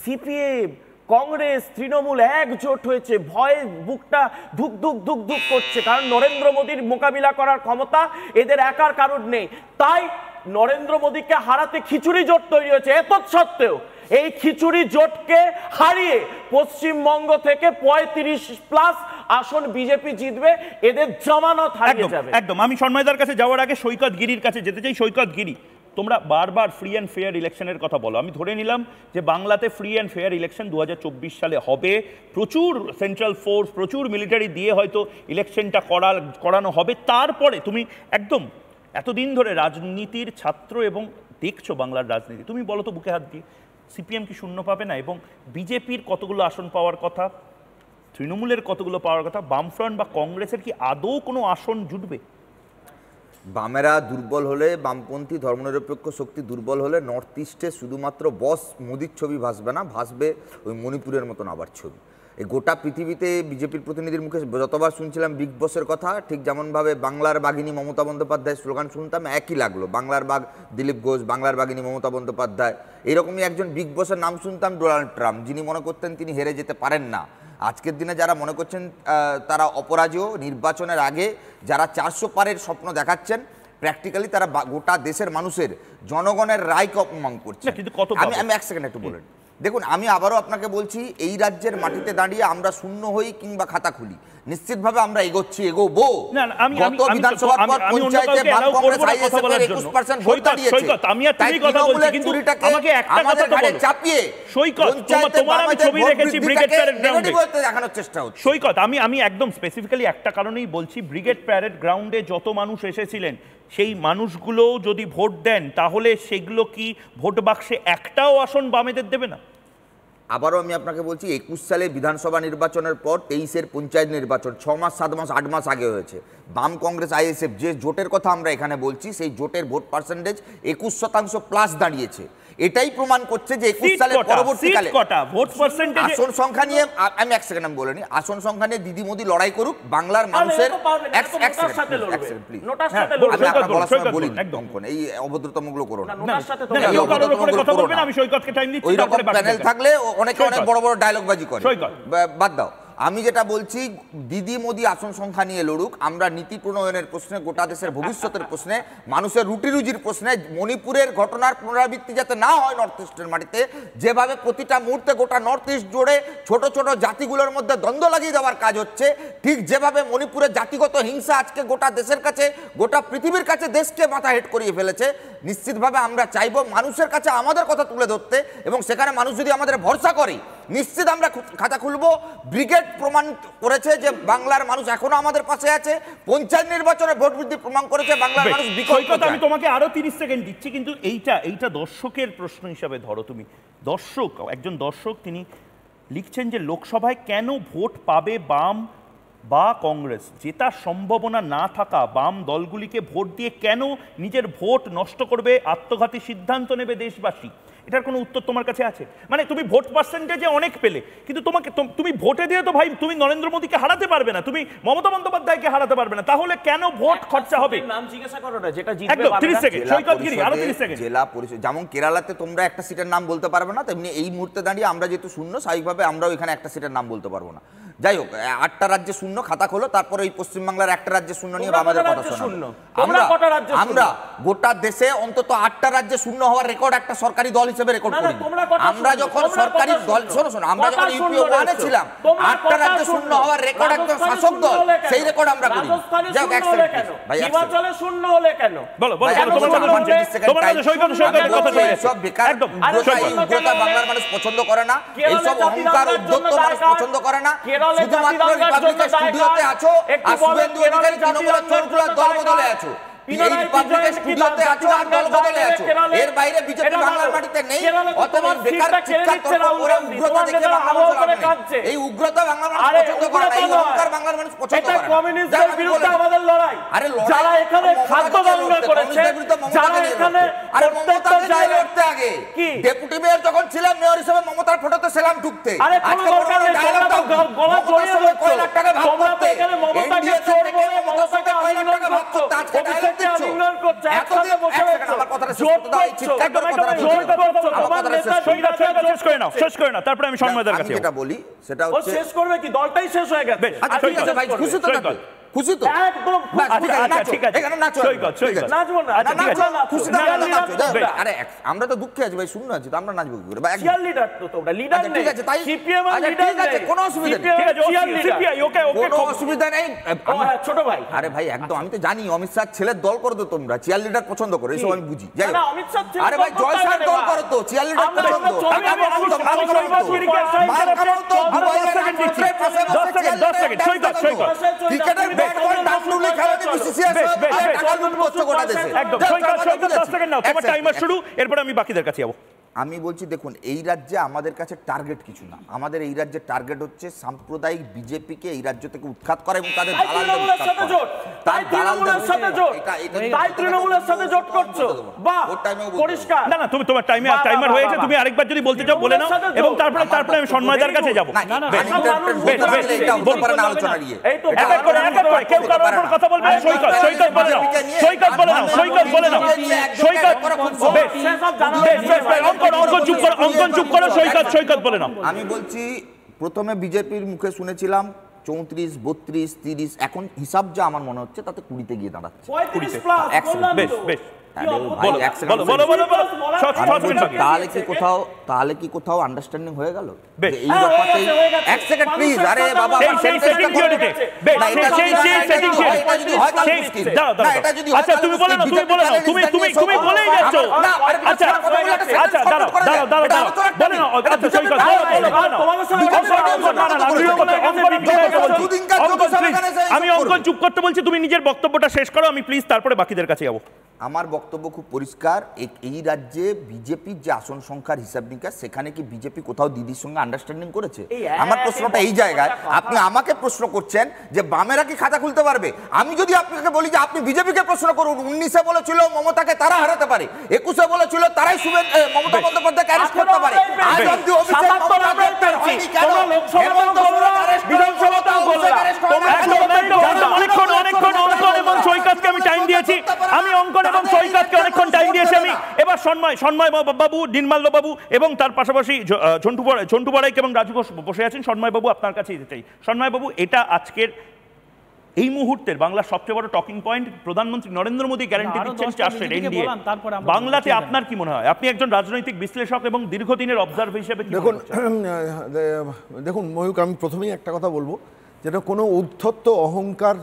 Speaker 4: সিপিএম, কংগ্রেস, তৃণমূল একজোট হয়েছে, ভয়ে বুকটা ধুক ধুক ধুক ধুক করছে, কারণ নরেন্দ্র মোদীর মোকাবিলা করার ক্ষমতা এদের একার কারোর নেই। তাই নরেন্দ্র মোদীকে হারাতে খিচুড়ি জোট তৈরি হয়েছে। এতৎসত্ত্বেও এই খিচুড়ি জোটকে হারিয়ে পশ্চিমবঙ্গ থেকে 35+ আসন বিজেপি জিতবে, এদের জামানত হারিয়ে যাবে।
Speaker 1: একদম। আমি সন্ময়দার কাছে যাওয়ার আগে সৈকত গিরির কাছে যেতে চাই। সৈকত গিরি, তোমরা বারবার ফ্রি অ্যান্ড ফেয়ার ইলেকশনের কথা বলো। আমি ধরে নিলাম যে বাংলাতে ফ্রি অ্যান্ড ফেয়ার ইলেকশন 2024 সালে হবে, প্রচুর সেন্ট্রাল ফোর্স, প্রচুর মিলিটারি দিয়ে হয়তো ইলেকশনটা করানো হবে। তারপরে তুমি একদম এতদিন ধরে রাজনীতির ছাত্র এবং দেখছো বাংলার রাজনীতি, তুমি বলো তো বুকে হাত দিয়ে, সিপিএম কি শূন্য পাবে না? এবং বিজেপির কতগুলো আসন পাওয়ার কথা, তৃণমূলের কতগুলো পাওয়ার কথা, বামফ্রন্ট বা কংগ্রেসের কি আদৌ কোনো আসন জুটবে?
Speaker 7: বামেরা দুর্বল হলে, বামপন্থী ধর্মনিরপেক্ষ শক্তি দুর্বল হলে নর্থ ইস্টে শুধুমাত্র বস মোদির ছবি ভাসবে না, ভাসবে ওই মণিপুরের মতন আবার ছবি। এই গোটা পৃথিবীতে বিজেপির প্রতিনিধির মুখে যতবার শুনছিলাম বিগ বসের কথা, ঠিক যেমনভাবে বাংলার বাঘিনী মমতা বন্দ্যোপাধ্যায়ের স্লোগান শুনতাম, একই লাগলো। বাংলার বাঘ দিলীপ ঘোষ, বাংলার বাঘিনী মমতা বন্দ্যোপাধ্যায়, এরকমই একজন বিগ বসের নাম শুনতাম ডোনাল্ড ট্রাম্প, যিনি মনে করতেন তিনি হেরে যেতে পারেন না। আজকের দিনে যারা মনে করছেন তারা অপরাজেয়, নির্বাচনের আগে যারা 400 পারের স্বপ্ন দেখাচ্ছেন, প্র্যাকটিক্যালি তারা গোটা দেশের মানুষের জনগণের রায়কে অপমান করছে। আমি 1 সেকেন্ড একটু বলেন। দেখুন, আমি আবারও আপনাকে বলছি, এই রাজ্যের মাটিতে দাঁড়িয়ে আমরা শূন্য হই কিংবা খাতা খুলি, নিশ্চিতভাবে আমরা এগোচ্ছি, এগোবো। গত বিধানসভা পঞ্চায়েতে বাম কংগ্রেস আইএসএফের 21% ভোট দাঁড়িয়েছে।
Speaker 1: আমি আর তুমি কথা বলছি, কিন্তু আমাকে একটা কথা তো বলো।
Speaker 7: চাপিয়ে
Speaker 1: সৈকত, তোমার আমি ছবি দেখেছি ব্রিগেড প্যারেড গ্রাউন্ডে,
Speaker 7: দেখানোর চেষ্টা হচ্ছে।
Speaker 1: সৈকত, আমি একদম স্পেসিফিক্যালি একটা কারণেই বলছি, ব্রিগেড প্যারেড গ্রাউন্ডে যত মানুষ এসেছিলেন সেই মানুষগুলো যদি ভোট দেন তাহলে সেগুলো কি ভোট বাক্সে একটাও আসন বামেদের দেবে না?
Speaker 7: আবারও আমি আপনাকে বলছি 21 সালে বিধানসভা নির্বাচনের পর 23-এর পঞ্চায়েত নির্বাচন 6 মাস 7 মাস 8 মাস আগে হয়েছে। বাম কংগ্রেস আইএসএফ যে জোটের কথা আমরা এখানে বলছি সেই জোটের ভোট পার্সেন্টেজ 21% প্লাস দাঁড়িয়েছে। এটাই প্রমাণ করছে যে 21 সালের পরবর্তীকালে আসন সংখ্যা নিয়ে আমি এক সেকেন্ড বলে নি, আসন সংখ্যা নিয়ে দিদি মোদি লড়াই করুক, বাংলার মানুষের এই অভদ্রতমগুলো করো না, ওই রকম প্যানেল থাকলে অনেকে অনেক বড় বড় ডায়লগবাজি করে, বাদ দাও। আমি যেটা বলছি দিদি মোদি আসন সংখ্যা নিয়ে লড়ুক, আমরা নীতি প্রণয়নের প্রশ্নে, গোটা দেশের ভবিষ্যতের প্রশ্নে, মানুষের রুটি রুজির প্রশ্নে, মণিপুরের ঘটনার পুনরাবৃত্তি যাতে না হয় নর্থ ইস্টের মাটিতে, যেভাবে প্রতিটা মুহূর্তে গোটা নর্থ ইস্ট জুড়ে ছোট ছোট জাতিগুলোর মধ্যে দ্বন্দ্ব লাগিয়ে দেওয়ার কাজ হচ্ছে, ঠিক যেভাবে মণিপুরের জাতিগত হিংসা আজকে গোটা দেশের কাছে, গোটা পৃথিবীর কাছে দেশকে মাথা হেট করিয়ে ফেলেছে, নিশ্চিতভাবে আমরা চাইব মানুষের কাছে আমাদের কথা তুলে ধরতে, এবং সেখানে মানুষ যদি আমাদের ভরসা করে নিশ্চিত আমরা খাতা খুলব। ব্রিগেড প্রমাণ করেছে যে বাংলার মানুষ এখনো আমাদের পাশে আছে, পঞ্চায়েত নির্বাচনে ভোট বৃদ্ধি প্রমাণ করেছে বাংলার মানুষ বিকল্প।
Speaker 1: আমি তোমাকে আরো 30 সেকেন্ড দিচ্ছি, কিন্তু এইটা দর্শকের প্রশ্ন হিসাবে ধরো তুমি। একজন দর্শক তিনি লিখছেন যে লোকসভায় কেন ভোট পাবে বাম বা কংগ্রেস, জেতার সম্ভাবনা না থাকা বাম দলগুলিকে ভোট দিয়ে কেন নিজের ভোট নষ্ট করবে, আত্মঘাতী সিদ্ধান্ত নেবে দেশবাসী? এটার কোনো উত্তর তোমার কাছে আছে? মানে তুমি ভোট পার্সেন্টেজে অনেক পেলে, কিন্তু তুমি ভোটে দিয়ে তো ভাই তুমি নরেন্দ্র মোদীকে হারাতে পারবে না, তুমি মমতা বন্দ্যোপাধ্যায়কে হারাতে পারবে না, তাহলে কেন ভোট খরচা হবে? নাম জিজ্ঞাসা করো না, যেটা জিতবে। একদম 30 সেকেন্ড সৈকত গিরি, আরো 30 সেকেন্ড।
Speaker 7: জেলা পরিষদ যেমন কেরালাতে তোমরা একটা সিটের নাম বলতে পারবে না, তেমনি এই মুহূর্তে দাঁড়িয়ে আমরা যেহেতু শূন্য, স্বাভাবিকভাবে আমরাও এখানে একটা সিটের নাম বলতে পারবো না। যাই হোক, 8টা রাজ্যে শূন্য, খাতা খোলো, তারপরে এই পশ্চিমবাংলার একটা রাজ্যে শূন্য নিয়ে আমাদের কথা শোনো। আমরা গোটা দেশে অন্তত 8টা রাজ্যে শূন্য হওয়ার রেকর্ড একটা সরকারি দল হিসেবে রেকর্ড করি। আমরা যখন সরকারি দল, শোনো আমরা যখন ইউপিও ওয়ানে ছিলাম, 8টা রাজ্যে শূন্য হওয়ার রেকর্ড একজন শাসক দল, সেই রেকর্ড আমরা করি। যাই হোক, ভাই হিমাচলে শূন্য হলে কেন বলো সব বেকার উগ্রতা বাংলার মানুষ পছন্দ করে না, এইসব অহংকার উদ্ধত্ত মানুষ পছন্দ করে না। শুধুমাত্র রিপাবলিকের স্টুডিওতে আছো আর শুভেন্দু অধিকারী তৃণমূলের চোরগুলোর দল বদলে আছো, এই রিপাবলিকের স্টুডিওতে আছো আর দল বদলে আছো, এর বাইরে বিজেপি বাংলার মাটিতে নেই। অতএব বেকার চিৎকার তর্ক করে উগ্রতা দেখে বাংলা মানুষ লাগছে, এই উগ্রতা বাংলার মানুষ পছন্দ করে না, এই অহংকার বাংলার মানুষ পছন্দ করে না। এটা কমিউনিস্টদের বিরুদ্ধে আমাদের লড়াই। আরে যারা এখানে খাদ্য দাঙ্গা করেছে, যারা এখানে আরে মমতাকে জেলে উঠতে আগে ডেপুটি মেয়র যখন ছিলাম, মেয়র হিসেবে মমতার ফটোতে সেলাম ঢুকতে, আজকে দরকার নেই গলা জড়িয়ে ধরতে, কয় লাখ টাকা ভাগ করতে, মমতাকে চোর বলে মমতাকে কয় লাখ টাকা ভাগ করতে, আজকে ডায়লগ দিচ্ছ, এতদিন বসে আছো, আমার কথাটা শেষ করতে দাও, এই চিৎকার করে কথাটা
Speaker 1: শেষ করে না, তারপরে আমি সম্মানদার কাছে
Speaker 7: যেটা বলি সেটা হচ্ছে
Speaker 4: শেষ করবে কি, দলটাই শেষ হয়ে গেছে।
Speaker 7: আচ্ছা ঠিক আছে ভাই, খুশি তো থাকো, খুশি তো একদম ঠিক আছে, এখানে নাচো, নাচবো না, নাচো, খুশি থাকো, নাচো। আরে আমরা তো দুঃখে আছি ভাই, শূন্য আছি তো, আমরা নাচবো কি করে? চিয়ার লিডার তো তোমরা লিডার নেই, ঠিক আছে, তাই সিপিএম এর লিডার ঠিক আছে, কোনো অসুবিধা নেই, ঠিক আছে, সিপিআই ওকে কোনো অসুবিধা নেই। ছোট ভাই, আরে ভাই একদম, আমি তো জানি অমিত শাহ ছেলের দল করো তো তোমরা, চিয়ার লিডার পছন্দ করো, এইসব আমি বুঝি। যাই হোক, অমিত শাহ আরে ভাই জয় শাহ দল করো তো, চিয়ার লিডার পছন্দ, ক্রিকেটের ব্যাট বল ডাবলু খেলা দিয়ে বিসিসিআই টাকা লুট করছে গোটা দেশে।
Speaker 1: একদম সৈকত 10 সেকেন্ড নাও, তোমার টাইমার শুরু, এরপর আমি বাকিদের কাছে যাব।
Speaker 7: আমি বলছি দেখুন, এই রাজ্যে আমাদের কাছে টার্গেট কিছু না, আমাদের এই রাজ্যের টার্গেট হচ্ছে সাম্প্রদায়িক বিজেপিকে এই রাজ্য থেকে উৎখাত করা এবং তাদের দালালদের সাথে জোট, তাই তৃণমূলের সাথে জোট, তাই তৃণমূলের সাথে জোট করছো। বাহ, পরিষ্কার।
Speaker 1: না না, তুমি তোমার টাইমার হয়েছে, তুমি আরেকবার যদি বলতে চাও বলে নাও, এবং তারপরে আমি সম্মানদার কাছে যাব।
Speaker 7: না না, এটা উত্তর পারে না আলোচনা নিয়ে,
Speaker 1: এই তো এক এক করে কেউ কারোর উপর কথা বলবে। সৈকত বলে নাও, সৈকত বলে নাও, সৈকত বলে নাও, সৈকত অঙ্কন চুপ করো, সৈকত বলে নাও।
Speaker 7: আমি বলছি প্রথমে বিজেপির মুখে শুনেছিলাম 34, 32, 30, এখন হিসাব যা আমার মনে হচ্ছে তাতে 20-তে গিয়ে দাঁড়াচ্ছে।
Speaker 1: 45+, বেশ বেশ,
Speaker 7: তাহলে কি কোথাও আন্ডারস্ট্যান্ডিং হয়ে গেল? এই ব্যাপারটা এক সেকেন্ড প্লিজ, আরে বাবা
Speaker 1: আচ্ছা তুমি বলে নাও, তুমি বলেই যাচ্ছ। আচ্ছা আমি অঙ্কন চুপ করতে বলছি, তুমি নিজের বক্তব্যটা শেষ করো, আমি প্লিজ তারপরে বাকিদের কাছে যাবো।
Speaker 7: আমার বক্তব্য খুব পরিষ্কার, এই রাজ্যে বিজেপির যে আসন সংখ্যার হিসাব নিকাশ, সেখানে কি বিজেপি কোথাও দিদির সঙ্গে আন্ডারস্ট্যান্ডিং করেছে? আমার প্রশ্নটা এই জায়গায়, আপনি আমাকে প্রশ্ন করছেন যে বামেরা কি খাতা খুলতে পারবে। আমি যদি আপনাকে বলি যে আপনি বিজেপিকে প্রশ্ন করুন, 19-এ বলেছিল মমতাকে তারা হারাতে পারে, 21-এ বলেছিল তারাই মমতা বন্দ্যোপাধ্যায়কে অ্যারেস্ট করতে পারে। আজ অবধি অভিষেক মমতা গ্রেফতার হয়নি কেন? হেমন্ত সোরেন অ্যারেস্ট
Speaker 1: অনেকক্ষণ অঙ্কন এবং সৈকতকে আমি টাইম দিয়েছি, আমি এবার সন্ময় বাবু, নির্মাল্য বাবু এবং তার পাশাপাশি ঝন্টু বড়াইক এবং রাজু ঘোষ বসে আছেন। সন্ময় বাবু, আপনার কাছে যেতে চাই। সন্ময় বাবু, এটা আজকের এই মুহূর্তের বাংলার সবচেয়ে বড় টকিং পয়েন্ট। প্রধানমন্ত্রী নরেন্দ্র মোদী গ্যারান্টি দিচ্ছেন 4 এনডিএ। বাংলাতে আপনার কি মনে হয়? আপনি একজন রাজনৈতিক বিশ্লেষক এবং দীর্ঘদিনের অবজার্ভার হিসেবে
Speaker 8: দেখুন ময়ূক, আমি প্রথমেই একটা কথা বলবো, যেটা কোনো উদ্ধত্ত অহংকার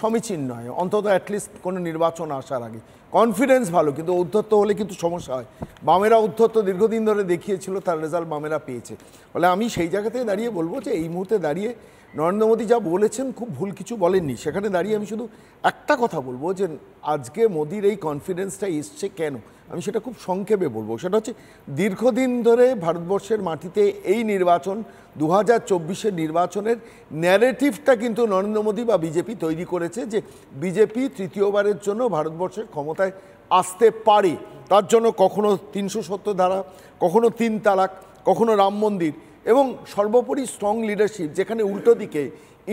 Speaker 8: সমীচীন নয়, অন্তত অ্যাটলিস্ট কোনো নির্বাচন আসার আগে। কনফিডেন্স ভালো, কিন্তু উদ্ধত্ত হলে কিন্তু সমস্যা হয়। বামেরা উদ্ধত্ত দীর্ঘদিন ধরে দেখিয়েছিল, তার রেজাল্ট বামেরা পেয়েছে। ফলে আমি সেই জায়গাতে দাঁড়িয়ে বলবো যে এই মুহূর্তে দাঁড়িয়ে নরেন্দ্র মোদী যা বলেছেন খুব ভুল কিছু বলেননি। সেখানে দাঁড়িয়ে আমি শুধু একটা কথা বলবো যে আজকে মোদির এই কনফিডেন্সটা এসছে কেন, আমি সেটা খুব সংক্ষেপে বলবো। সেটা হচ্ছে দীর্ঘদিন ধরে ভারতবর্ষের মাটিতে এই নির্বাচন 2024-এর নির্বাচনের ন্যারেটিভটা কিন্তু নরেন্দ্র মোদী বা বিজেপি তৈরি করেছে, যে বিজেপি তৃতীয়বারের জন্য ভারতবর্ষের ক্ষমতায় আসতে পারে। তার জন্য কখনো 370 ধারা, কখনো 3 তালাক, কখনো রাম মন্দির এবং সর্বোপরি স্ট্রং লিডারশিপ, যেখানে উল্টো দিকে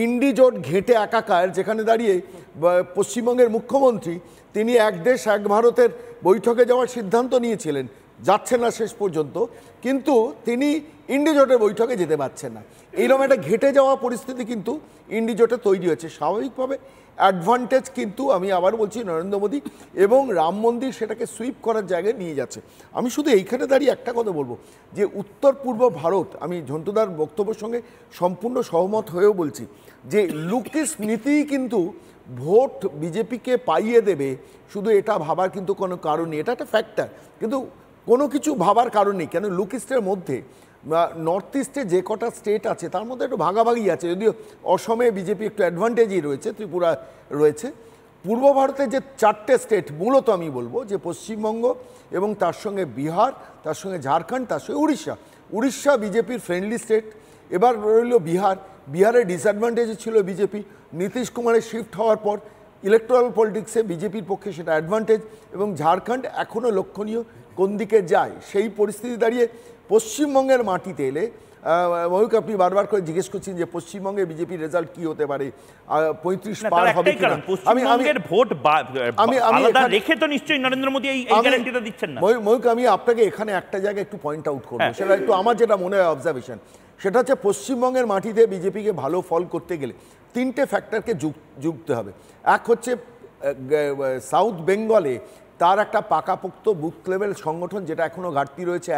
Speaker 8: ইন্ডি জোট ঘেঁটে একাকার, যেখানে দাঁড়িয়ে পশ্চিমবঙ্গের মুখ্যমন্ত্রী তিনি এক দেশ এক ভারতের বৈঠকে যাওয়ার সিদ্ধান্ত নিয়েছিলেন, যাচ্ছেন না শেষ পর্যন্ত, কিন্তু তিনি ইন্ডি জোটের বৈঠকে যেতে পারছেন না। এইরকম একটা ঘেঁটে যাওয়া পরিস্থিতি কিন্তু ইন্ডি জোটে তৈরি হয়েছে। স্বাভাবিকভাবে অ্যাডভান্টেজ কিন্তু আমি আবার বলছি নরেন্দ্র মোদী এবং রাম মন্দির সেটাকে সুইপ করার জায়গায় নিয়ে যাচ্ছে। আমি শুধু এইখানে দাঁড়িয়ে একটা কথা বলবো, যে উত্তর পূর্ব ভারত, আমি ঝন্টুদার বক্তব্যের সঙ্গে সম্পূর্ণ সহমত হয়েও বলছি যে লুকিস নীতি কিন্তু ভোট বিজেপিকে পাইয়ে দেবে, শুধু এটা ভাবার কিন্তু কোনো কারণ নেই। এটা একটা ফ্যাক্টর, কিন্তু কোনো কিছু ভাবার কারণ নেই। কেন লুকিস্টের মধ্যে নর্থ ইস্টে যে কটা স্টেট আছে তার মধ্যে একটু ভাগাভাগি আছে, যদিও অসমে বিজেপি একটু অ্যাডভান্টেজই রয়েছে, ত্রিপুরা রয়েছে। পূর্ব ভারতের যে 4টে স্টেট, মূলত আমি বলবো যে পশ্চিমবঙ্গ এবং তার সঙ্গে বিহার, তার সঙ্গে ঝাড়খণ্ড, তার সঙ্গে উড়িষ্যা বিজেপির ফ্রেন্ডলি স্টেট। এবার রইল বিহারের ডিসঅ্যাডভান্টেজে ছিল বিজেপি, নীতিশ কুমারের শিফট হওয়ার পর ইলেকট্রাল পলিটিক্সে বিজেপির পক্ষে সেটা অ্যাডভান্টেজ, এবং ঝাড়খণ্ড এখনও লক্ষণীয় কোন দিকে যায়। সেই পরিস্থিতি দাঁড়িয়ে পশ্চিমবঙ্গের মাটিতে এলে ময়ূক, আপনি বারবার করে জিজ্ঞেস করছেন যে পশ্চিমবঙ্গে বিজেপির রেজাল্ট কি হতে পারে, 35 পার হবে কিনা। ময়ূক, আমি আপনাকে এখানে একটা জায়গায় একটু পয়েন্ট আউট করবো, সেটা একটু আমার যেটা মনে হয় অবজারভেশন, সেটা হচ্ছে পশ্চিমবঙ্গের মাটিতে বিজেপিকে ভালো ফল করতে গেলে 3টে ফ্যাক্টরকে যুক্ত হবে। এক হচ্ছে সাউথ বেঙ্গলে তার একটা পাকাপোক্ত বুথ লেভেল সংগঠন, যেটা এখনও ঘাটতি রয়েছে।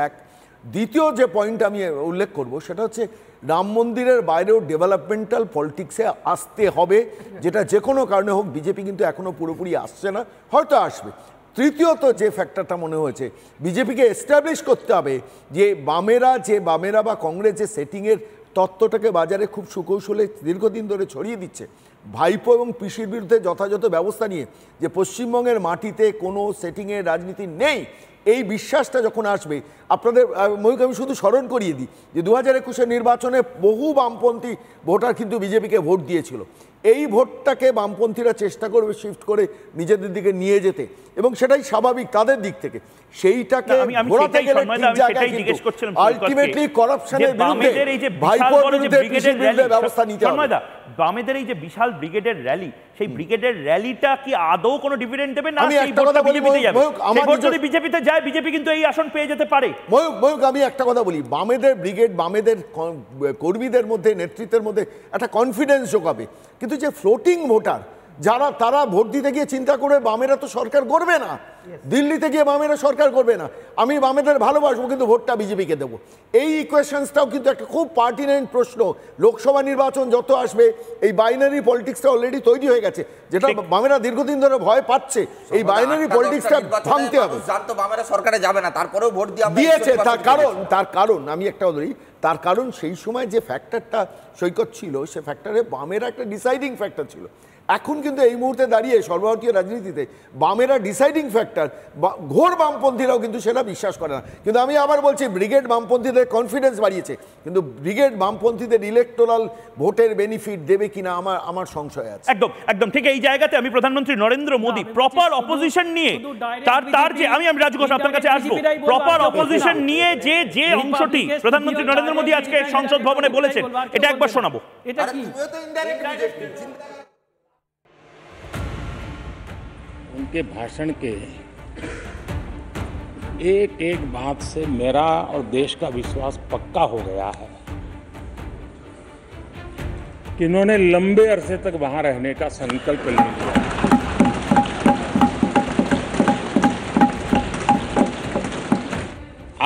Speaker 8: দ্বিতীয় যে পয়েন্ট আমি উল্লেখ করব সেটা হচ্ছে রাম মন্দিরের বাইরেও ডেভেলপমেন্টাল পলিটিক্সে আসতে হবে, যেটা যে কোনো কারণে হোক বিজেপি কিন্তু এখনও পুরোপুরি আসছে না, হয়তো আসবে। তৃতীয়ত যে ফ্যাক্টরটা মনে হয়েছে, বিজেপিকে এস্টাবলিশ করতে হবে যে বামেরা বা কংগ্রেস যে সেটিংয়ের তত্ত্বটাকে বাজারে খুব সুকৌশলে দীর্ঘদিন ধরে ছড়িয়ে দিচ্ছে, ভাইপো এবং পিসির বিরুদ্ধে যথাযথ ব্যবস্থা নিয়ে যে পশ্চিমবঙ্গের মাটিতে কোনো সেটিংয়ের রাজনীতি নেই, এই বিশ্বাসটা যখন আসবে, আপনাদের ময়ূক আমি শুধু স্মরণ করিয়ে দিই যে 2021-এর নির্বাচনে বহু বামপন্থী ভোটার কিন্তু বিজেপিকে ভোট দিয়েছিল। এই ভোটটাকে বামপন্থীরা চেষ্টা করবে শিফট করে নিজেদের দিকে নিয়ে যেতে, এবং সেটাই স্বাভাবিক তাদের দিক থেকে। সেইটাকে ঘোরাতে গেলে আলটিমেটলি করাপশনের বিরুদ্ধে, ভাইপোর বিরুদ্ধে, পিসির বিরুদ্ধে ব্যবস্থা নিতে হবে।
Speaker 1: বামেদের এই যে বিশাল ব্রিগেডের র্যালি, সেই ব্রিগেডের র্যালিটা কি আদৌ কোনো ডিভিডেন্ড দেবে না?
Speaker 8: আমি একটা কথা বলি,
Speaker 1: যদি বিজেপিতে যায়, বিজেপি কিন্তু এই আসন পেয়ে যেতে পারে।
Speaker 8: ময়ূক, আমি একটা কথা বলি, বামেদের ব্রিগেড, বামেদের কর্মীদের মধ্যে, নেতৃত্বের মধ্যে একটা কনফিডেন্স যোগাবে, কিন্তু যে ফ্লোটিং ভোটার যারা, তারা ভোট দিতে গিয়ে চিন্তা করে বামেরা তো সরকার করবে না, দিল্লিতে গিয়ে বামেরা সরকার করবে না, আমি বামেদের ভালোবাসবো কিন্তু ভোটটা বিজেপিকে দেবো। এই ইকুয়েশনসটাও কিন্তু একটা খুব পার্টিনেন্ট প্রশ্ন। লোকসভা নির্বাচন যত আসবে, এই বাইনারি পলিটিক্সটা অলরেডি তৈরি হয়ে গেছে, যেটা বামেরা দীর্ঘদিন ধরে ভয় পাচ্ছে। এই বাইনারি পলিটিক্সটা ভাঙতে হবে।
Speaker 7: বামেরা সরকারে যাবে না, তারপরেও ভোট
Speaker 8: দিয়েছে। তার কারণ আমি একটা বলি, তার কারণ সেই সময় যে ফ্যাক্টরটা সৈকত ছিল, সে ফ্যাক্টরে বামেরা একটা ডিসাইডিং ফ্যাক্টর ছিল। এখন কিন্তু এই মুহূর্তে দাঁড়িয়ে সর্বভারতীয় রাজনীতিতে বামেরা ডিসাইডিং ফ্যাক্টর, ঘোর বামপন্থীরাও কিন্তু সেটা বিশ্বাস করে না। কিন্তু আমি আবার বলছি, ব্রিগেড বামপন্থীদের কনফিডেন্স বাড়িয়েছে, কিন্তু ব্রিগেড বামপন্থীদের ইলেকটোরাল ভোটের বেনিফিট দেবে কিনা আমার সংশয় আছে।
Speaker 1: একদম একদম ঠিক এই জায়গাতে আমি প্রধানমন্ত্রী নরেন্দ্র মোদী প্রপার অপোজিশন নিয়ে তার যে আমি রাজু ঘোষ আপনার কাছে আসবো, প্রপার অপোজিশন নিয়ে যে অংশটি প্রধানমন্ত্রী নরেন্দ্র মোদী আজকে সংসদ ভবনে বলেছেন, এটা একবার শোনাবো।
Speaker 6: এটা কি
Speaker 2: उनके भाषण के एक एक बात से मेरा और देश का विश्वास पक्का हो गया है कि इन्होंने लंबे अरसे तक वहां रहने का संकल्प ले लिया।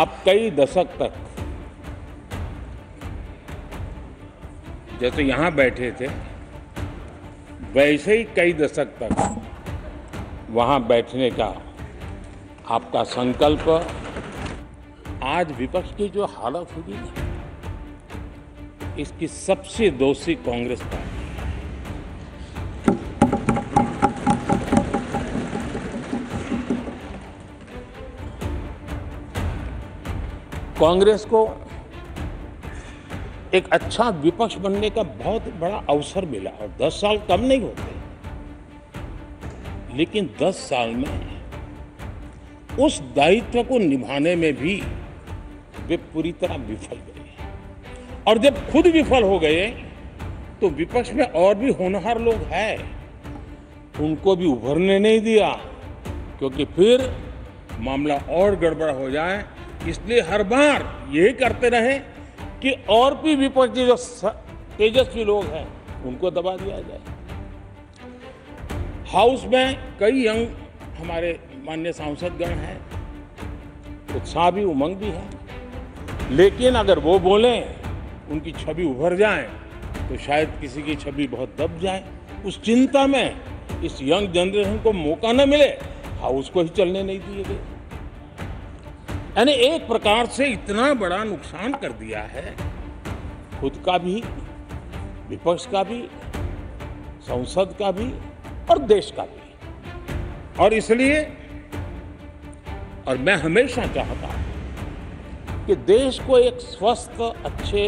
Speaker 2: आप कई दशक तक जैसे यहां बैठे थे, वैसे ही कई दशक तक वहां बैठने का आपका संकल्प, आज विपक्ष की जो हालत होगी ना, इसकी सबसे दोषी कांग्रेस पार्टी। कांग्रेस को एक अच्छा विपक्ष बनने का बहुत बड़ा अवसर मिला, और 10 साल कम नहीं होते, लेकिन 10 साल में उस दायित्व को निभाने में भी वे पूरी तरह विफल गए। और जब खुद विफल हो गए तो विपक्ष में और भी होनहार लोग हैं, उनको भी उभरने नहीं दिया, क्योंकि फिर मामला और गड़बड़ हो जाए। इसलिए हर बार यही करते रहे कि और भी विपक्षी जो तेजस्वी लोग हैं उनको दबा दिया जाए। हाउस में कई यंग हमारे माननीय सांसदगण हैं, उत्साह भी उमंग भी है, लेकिन अगर वो बोलें, उनकी छवि उभर जाए, तो शायद किसी की छवि बहुत दब जाए। उस चिंता में इस यंग जनरेशन को मौका न मिले, हाउस को ही चलने नहीं दिए गए। यानी एक प्रकार से इतना बड़ा नुकसान कर दिया है, खुद का भी, विपक्ष का भी, संसद का भी और देश का भी। और इसलिए, और मैं हमेशा चाहता हूं कि देश को एक स्वस्थ अच्छे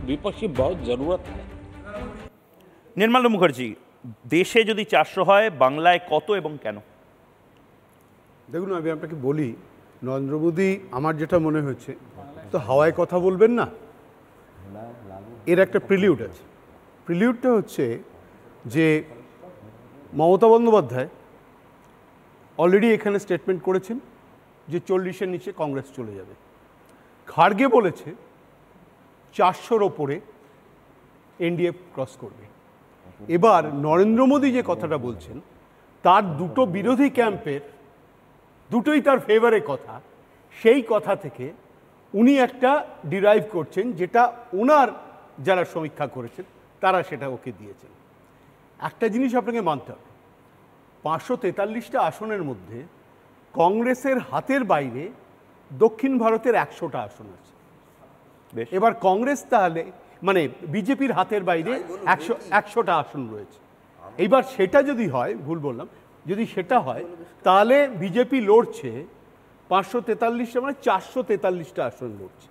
Speaker 2: विपक्ष की बहुत जरूरत है।
Speaker 1: निर्मला मुखर्जी, দেশে যদি 400 হয়, বাংলায় কত এবং কেন?
Speaker 9: দেখুন, আমি আপনাকে বলি, নরেন্দ্র মোদী আমার যেটা মনে হচ্ছে, তো হাওয়ায় কথা বলবেন না, এর একটা প্রিলিউড আছে। প্রিলিউডটা হচ্ছে যে মমতা বন্দ্যোপাধ্যায় অলরেডি এখানে স্টেটমেন্ট করেছেন যে 40-এর নিচে কংগ্রেস চলে যাবে। খাড়গে বলেছে 400-র ওপরে এনডিএ ক্রস করবে। এবার নরেন্দ্র মোদী যে কথাটা বলছেন, তার দুটো বিরোধী ক্যাম্পের দুটোই তার ফেভারে কথা, সেই কথা থেকে উনি একটা ডিরাইভ করছেন, যেটা ওনার যারা সমীক্ষা করেছেন তারা সেটা ওকে দিয়েছেন। একটা জিনিস আপনাকে মানতে হবে, 543টা আসনের মধ্যে কংগ্রেসের হাতের বাইরে দক্ষিণ ভারতের 100টা আসন আছে। এবার কংগ্রেস তাহলে মানে বিজেপির হাতের বাইরে 100টা আসন রয়েছে। এইবার সেটা যদি হয়, ভুল বললাম, যদি সেটা হয় তাহলে বিজেপি লড়ছে 543টা মানে 443টা আসন লড়ছে।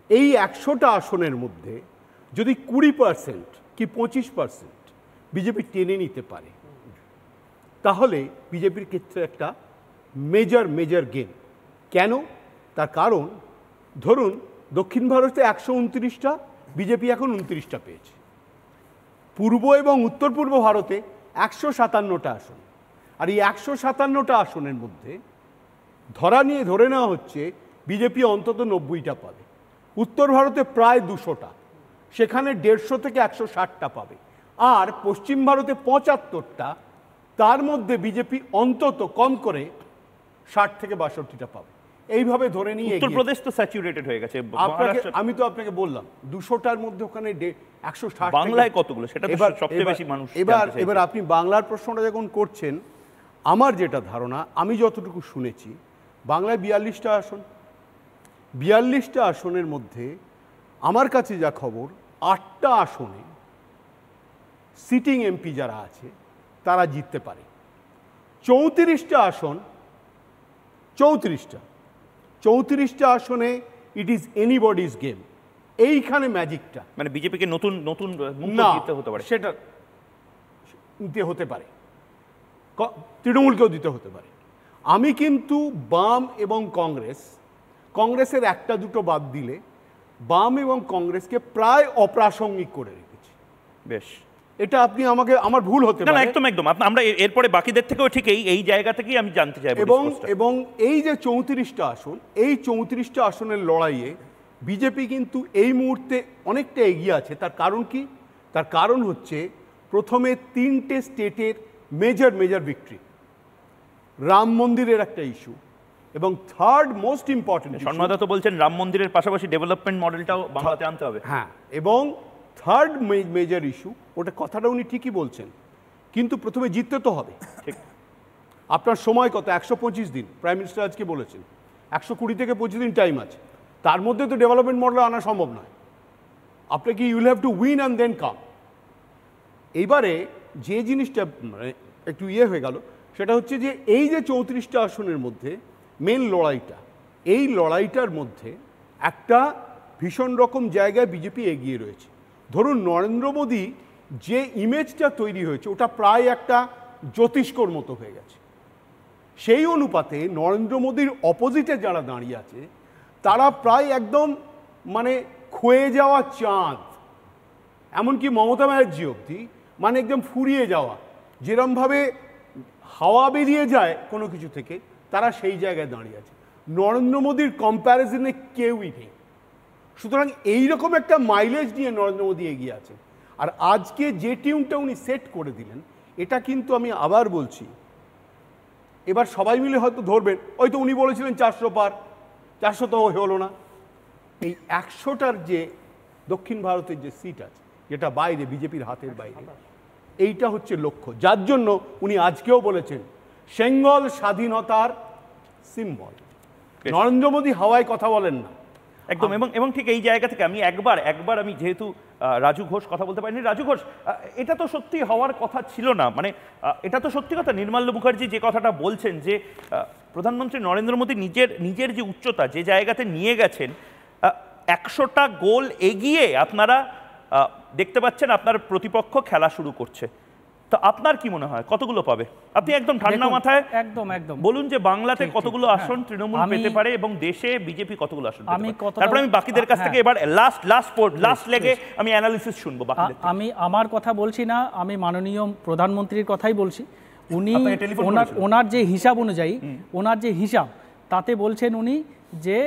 Speaker 9: এই 100টা আসনের মধ্যে যদি 20% কি 25% বিজেপি টেনে নিতে পারে, তাহলে বিজেপির ক্ষেত্রে একটা মেজর গেম। কেন? তার কারণ, ধরুন দক্ষিণ ভারতে 129টা, বিজেপি এখন 29টা পেয়েছে। পূর্ব এবং উত্তর পূর্ব ভারতে 157টা আসন, আর এই 157টা আসনের মধ্যে ধরে নেওয়া হচ্ছে বিজেপি অন্তত 90টা পাবে। উত্তর ভারতে প্রায় 200টা, সেখানে 150 থেকে 160টা পাবে। আর পশ্চিম ভারতে 75টা, তার মধ্যে বিজেপি অন্তত কম করে 60 থেকে 62টা পাবে। এইভাবে ধরে নিয়ে
Speaker 1: উত্তরপ্রদেশ তো স্যাচুরেটেড হয়ে গেছে।
Speaker 9: আমি তো আপনাকে বললাম 200টার মধ্যে ওখানে 160।
Speaker 1: বাংলায় কতগুলো, সেটা তো সবচেয়ে বেশি মানুষ।
Speaker 9: এবার আপনি বাংলার প্রশ্নটা যখন করছেন, আমার যেটা ধারণা, আমি যতটুকু শুনেছি, বাংলায় 42টা আসন। 42টা আসনের মধ্যে আমার কাছে যা খবর, 8টা আসনে সিটিং এমপি যারা আছে তারা জিততে পারে। 34টা আসন, 34টা আসনে ইট ইজ এনিবডিজ গেম। এইখানে ম্যাজিকটা,
Speaker 1: মানে বিজেপিকে নতুন নতুন মুখ
Speaker 9: না
Speaker 1: দিতে হতে পারে,
Speaker 9: সেটা দিতে হতে পারে, তৃণমূলকেও দিতে হতে পারে। আমি কিন্তু বাম এবং কংগ্রেসের একটা দুটো বাদ দিলে বাম এবং কংগ্রেসকে প্রায় অপ্রাসঙ্গিক করে রেখেছি।
Speaker 1: বেশ,
Speaker 9: এটা আপনি আমাকে, আমার ভুল হতে
Speaker 1: না না
Speaker 9: পারে,
Speaker 1: একদম একদম আমরা এরপরে বাকিদের থেকেও ঠিক এই জায়গা থেকেই আমি জানতে চাইবো।
Speaker 9: এবং এই যে 34টা আসন, এই 34টা আসনের লড়াইয়ে বিজেপি কিন্তু এই মুহূর্তে অনেকটা এগিয়ে আছে। তার কারণ কি? তার কারণ হচ্ছে প্রথমে 3টে স্টেটের মেজর ভিক্টরি, রাম মন্দিরের একটা ইস্যু, এবং থার্ড মোস্ট ইম্পর্টেন্ট,
Speaker 1: সন্মাদা তো বলছেন রাম মন্দিরের পাশাপাশি ডেভেলপমেন্ট মডেলটাও বাংলাতে আনতে হবে।
Speaker 9: হ্যাঁ, এবং থার্ড মেজর ইস্যু, ওটা কথাটা উনি ঠিকই বলছেন, কিন্তু প্রথমে জিততে তো হবে।
Speaker 1: ঠিক।
Speaker 9: আপনার সময় কত? 125 দিন প্রাইম মিনিস্টার আজকে বলেছেন, 120 থেকে 25 দিন টাইম আছে। তার মধ্যে তো ডেভেলপমেন্ট মডেল আনা সম্ভব নয়। আপনাকে you'll have to win and then come. এইবারে যে জিনিসটা মানে একটু হয়ে গেল, সেটা হচ্ছে যে এই যে 34টা আসনের মধ্যে মেন লড়াইটা, এই লড়াইটার মধ্যে একটা ভীষণ রকম জায়গায় বিজেপি এগিয়ে রয়েছে। ধরুন নরেন্দ্র মোদী যে ইমেজটা তৈরি হয়েছে, ওটা প্রায় একটা জ্যোতিষ্কর মতো হয়ে গেছে। সেই অনুপাতে নরেন্দ্র মোদীর অপোজিটে যারা দাঁড়িয়ে আছে তারা প্রায় একদম মানে ক্ষয়ে যাওয়া চাঁদ, এমনকি মমতা ব্যানার্জি অবধি মানে একদম ফুরিয়ে যাওয়া, যেরমভাবে হাওয়া বেরিয়ে যায় কোনো কিছু থেকে, তারা সেই জায়গায় দাঁড়িয়ে আছে। নরেন্দ্র মোদীর কম্প্যারিজনে কেউই নেই। সুতরাং এইরকম একটা মাইলেজ নিয়ে নরেন্দ্র মোদী এগিয়ে আছে। আর আজকে যে টিউনটা উনি সেট করে দিলেন, এটা কিন্তু আমি আবার বলছি, এবার সবাই মিলে হয়তো ধরবেন, হয়তো উনি বলেছিলেন 400 পার, 400 তো হলো না। এই 100টার যে দক্ষিণ ভারতের যে সিট আছে, যেটা বাইরে বিজেপির হাতের বাইরে, এইটা হচ্ছে লক্ষ্য, যার জন্য উনি আজকেও বলেছেন সেঙ্গল স্বাধীনতার সিম্বল। নরেন্দ্র মোদী হাওয়ায় কথা বলেন না
Speaker 1: একদম। এবং ঠিক এই জায়গা থেকে আমি একবার আমি যেহেতু রাজু ঘোষ কথা বলতে পারিনি, রাজু ঘোষ, এটা তো সত্যি হওয়ার কথা ছিল না, মানে এটা তো সত্যি কথা। নির্মাল্য মুখার্জি যে কথাটা বলছেন যে প্রধানমন্ত্রী নরেন্দ্র মোদী নিজের যে উচ্চতা, যে জায়গাতে নিয়ে গেছেন, 100টা গোল এগিয়ে আপনারা দেখতে পাচ্ছেন আপনার প্রতিপক্ষ খেলা শুরু করছে। তো আপনার কি মনে হয় কতগুলো পাবে? আপনি একদম ঠান্ডা মাথায়
Speaker 10: একদম
Speaker 1: বলুন যে বাংলাতে কতগুলো আসন তৃণমূল পেতে পারে এবং দেশে বিজেপি কতগুলো আসন পেতে পারে। তারপর আমি বাকিদের কাছ থেকে এবার লাস্ট লেগে আমি অ্যানালিসিস শুনবো বাকিদের।
Speaker 10: আমি আমার কথা বলছি না, আমি মাননীয় প্রধানমন্ত্রীর কথাই বলছি। উনি ওনার যে হিসাব অনুযায়ী, ওনার যে হিসাব তাতে বলছেন উনি যে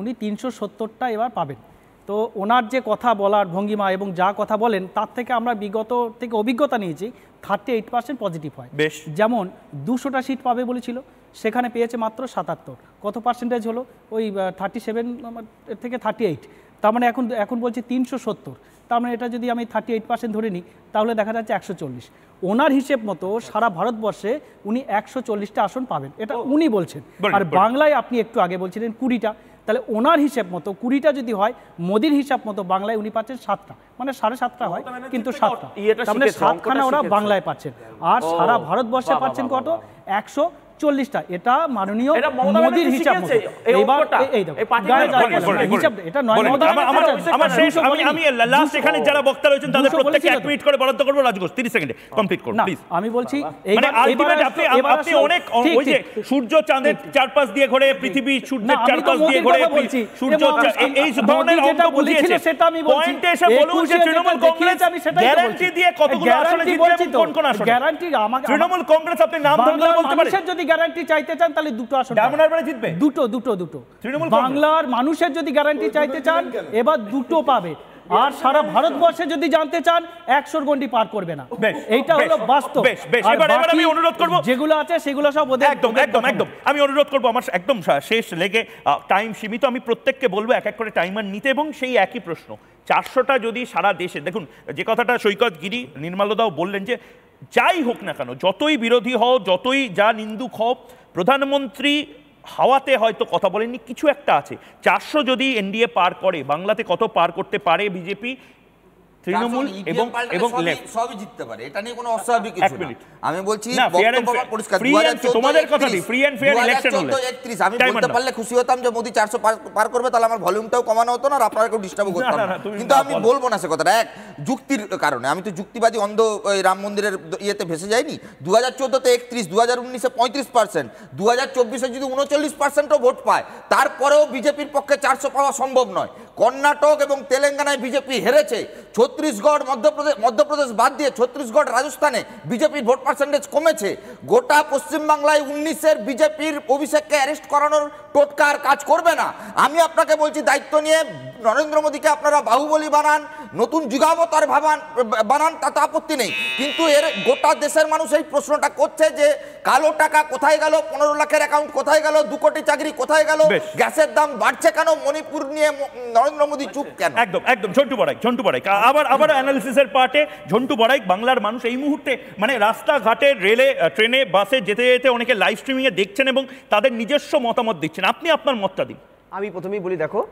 Speaker 10: উনি 370টা এবার পাবেন। তো ওনার যে কথা বলার ভঙ্গিমা এবং যা কথা বলেন, তার থেকে আমরা বিগত থেকে অভিজ্ঞতা নিয়েছি 38% পজিটিভ হয়। যেমন 200টা সিট পাবে বলেছিল, সেখানে পেয়েছে মাত্র 77। কত পার্সেন্টেজ হলো? ওই 37 থেকে 38। তার মানে এখন বলছি 370। তার মানে এটা যদি আমি 38% ধরে নিই, তাহলে দেখা যাচ্ছে 140। ওনার হিসেব মতো সারা ভারতবর্ষে উনি 140টা আসন পাবেন, এটা উনি বলছেন। আর বাংলায় আপনি একটু আগে বলছিলেন 20টা, তাহলে ওনার হিসেব মতো 20টা যদি হয়, মোদির হিসাব মতো বাংলায় উনি পাচ্ছেন 7টা, মানে 7.5টা হয় কিন্তু 7টা, তার মানে 7খানা ওরা বাংলায় পাচ্ছেন। আর সারা ভারতবর্ষে পাচ্ছেন কত? 140টা। এটা মাননীয় মোদির হিসাব মতো। এইবার এই হিসাব এটা নয়।
Speaker 1: আমার শেষ, আমি লাস্ট এখানে যারা বক্তা রয়েছেন তাদের প্রত্যেককে 1 মিনিট করে বরাদ্দ করব। রাজু ঘোষ 30 সেকেন্ডে কমপ্লিট করুন প্লিজ।
Speaker 10: আমি বলছি
Speaker 1: মানে আলটিমেট আপনি অনেক ওই যে সূর্য চাঁদের চারপাশ দিয়ে ঘোরে, পৃথিবী সূর্যের চারপাশ দিয়ে ঘোরে, সূর্য এই ধরনের অঙ্ক বুঝিয়েছে।
Speaker 10: সেটা আমি বলছি,
Speaker 1: পয়েন্টে এসে বলুন যে তৃণমূল কংগ্রেস গ্যারান্টি দিয়ে কতগুলো আসনে জিতবে, কোন আসনে
Speaker 10: গ্যারান্টি? আমাকে
Speaker 1: তৃণমূল কংগ্রেস আপনি নাম ধরে বলতে পারেন?
Speaker 10: যদি গ্যারান্টি চাইতে চান তাহলে 2টো আসন
Speaker 1: ডায়মন্ডহারবারে জিতবে,
Speaker 10: দুটো। বাংলার মানুষের যদি গ্যারান্টি চাইতে চান, এবার 2টো পাবে। আর সারা ভারতবর্ষে যদি জানতে চান, 100 গন্ডি পার করবে না। এইটা হলো বাস্তব।
Speaker 1: এবার আমি অনুরোধ করব,
Speaker 10: যেগুলো আছে সেগুলো সব ওদের
Speaker 1: একদম আমি অনুরোধ করব, আমার একদম শেষ লেগে টাইম সীমিত, আমি প্রত্যেককে বলবো এক এক করে টাইমার নিতে। এবং সেই একই প্রশ্ন, 400টা যদি সারা দেশে, দেখুন যে কথাটা সৈকত গিরি, নির্মলদাও বললেন যে যাই হোক না কেন, যতই বিরোধী হও, যতই যা নিন্দুক হও, প্রধানমন্ত্রী হাওয়াতে হয়তো কথা বলেননি, কিছু একটা আছে। 400 যদি এনডিএ পার করে, বাংলাতে কত পার করতে পারে বিজেপি, তৃণমূল এবং লেফট
Speaker 7: সবই জিততে পারে, এটা নিয়ে কোনো অস্বাভাবিক কিছু না। আমি বলছি পরিষ্কার
Speaker 1: তোমাদের কথা দিই, ফ্রি এন্ড ফেয়ার ইলেকশন হলে
Speaker 7: 2031 আমি বলতে পারলে খুশি হতাম যে মোদি 400 পার করবে, তাহলে আমার ভলিউমটাও কমানো হতো না আর আপনারা কেউ ডিস্টার্ব করতেন না। কিন্তু আমি বলবো না সে কথাটা, এক যুক্তির কারণে। আমি তো যুক্তিবাদী অন্ধ রাম মন্দিরের ইয়েতে ভেসে যাইনি। 2014-তে 31, 2019-এ 35%, 2024-এ যদি 39%ও ভোট পায় তারপরেও বিজেপির পক্ষে 400 পাওয়া সম্ভব নয়। কর্ণাটক এবং তেলেঙ্গানায় বিজেপি হেরেছে, ছত্তিশগড় মধ্যপ্রদেশ বাদ দিয়ে ছত্তিশগড় রাজস্থানে বিজেপির ভোট পার্সেন্টেজ কমেছে। গোটা পশ্চিমবাংলায় 19-এর বিজেপির অভিষেককে অ্যারেস্ট করানোর টোটকা আর কাজ করবে না। আমি আপনাকে বলছি দায়িত্ব নিয়ে নরেন্দ্র মোদীকে আপনারা বাহুবলী বানান, নতুন যুগাবতার বানান, তাতে আপত্তি নেই। কিন্তু এর গোটা দেশের মানুষ এই প্রশ্নটা করছে যে কালো টাকা কোথায় গেল, 15 লাখের অ্যাকাউন্ট কোথায় গেল, 2 কোটি চাকরি কোথায় গেল, গ্যাসের দাম বাড়ছে কেন, মণিপুর নিয়ে নরেন্দ্র মোদী চুপ কেন?
Speaker 1: একদম ঝন্টু বড়াই আবার অ্যানালিসিসের পার্টে ঝন্টু বড়াই। বাংলার মানুষ এই মুহূর্তে মানে রাস্তাঘাটে, রেলে, ট্রেনে, বাসে যেতে যেতে অনেকে লাইভ স্ট্রিমিংয়ে দেখছেন এবং তাদের নিজস্ব মতামত দিচ্ছেন। আপনি আপনার মতটা দিন।
Speaker 3: আমি প্রথমেই বলি, দেখো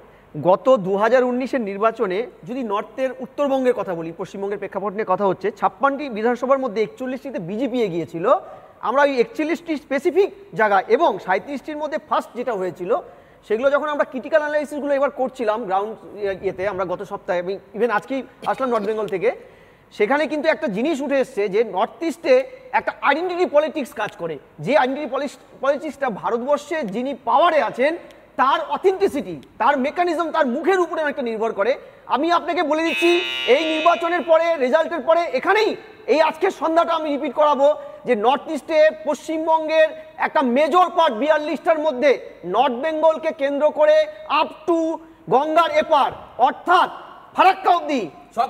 Speaker 3: গত 2019-এর নির্বাচনে যদি নর্থের উত্তরবঙ্গের কথা বলি, পশ্চিমবঙ্গের প্রেক্ষাপট নিয়ে কথা হচ্ছে, 56টি বিধানসভার মধ্যে 41টিতে বিজেপি এগিয়েছিল। আমরা ওই 41টি স্পেসিফিক জায়গা এবং 37টির মধ্যে ফার্স্ট যেটা হয়েছিল সেগুলো যখন আমরা ক্রিটিক্যাল অ্যানালাইসিসগুলো এবার করছিলাম গ্রাউন্ড ইয়েতে, আমরা গত সপ্তাহে ইভেন আজকেই আসলাম নর্থ বেঙ্গল থেকে, সেখানে কিন্তু একটা জিনিস উঠে এসছে যে নর্থ ইস্টে একটা আইডেন্টিটি পলিটিক্স কাজ করে। যে আইডেন্টিটি পলিটিক্সটা ভারতবর্ষে যিনি পাওয়ারে আছেন তার অথেন্টিসিটি, তার মেকানিজম, তার মুখের উপরে অনেকটা নির্ভর করে। আমি আপনাকে বলে দিচ্ছি, এই নির্বাচনের পরে, রেজাল্টের পরে, এখানেই এই আজকের সন্ধ্যাটা আমি রিপিট করাবো যে নর্থ ইস্টে পশ্চিমবঙ্গের একটা মেজর পার্ট 42টার মধ্যে নর্থ বেঙ্গলকে কেন্দ্র করে আপ টু গঙ্গার এপার অর্থাৎ ফারাক্কা অব্দি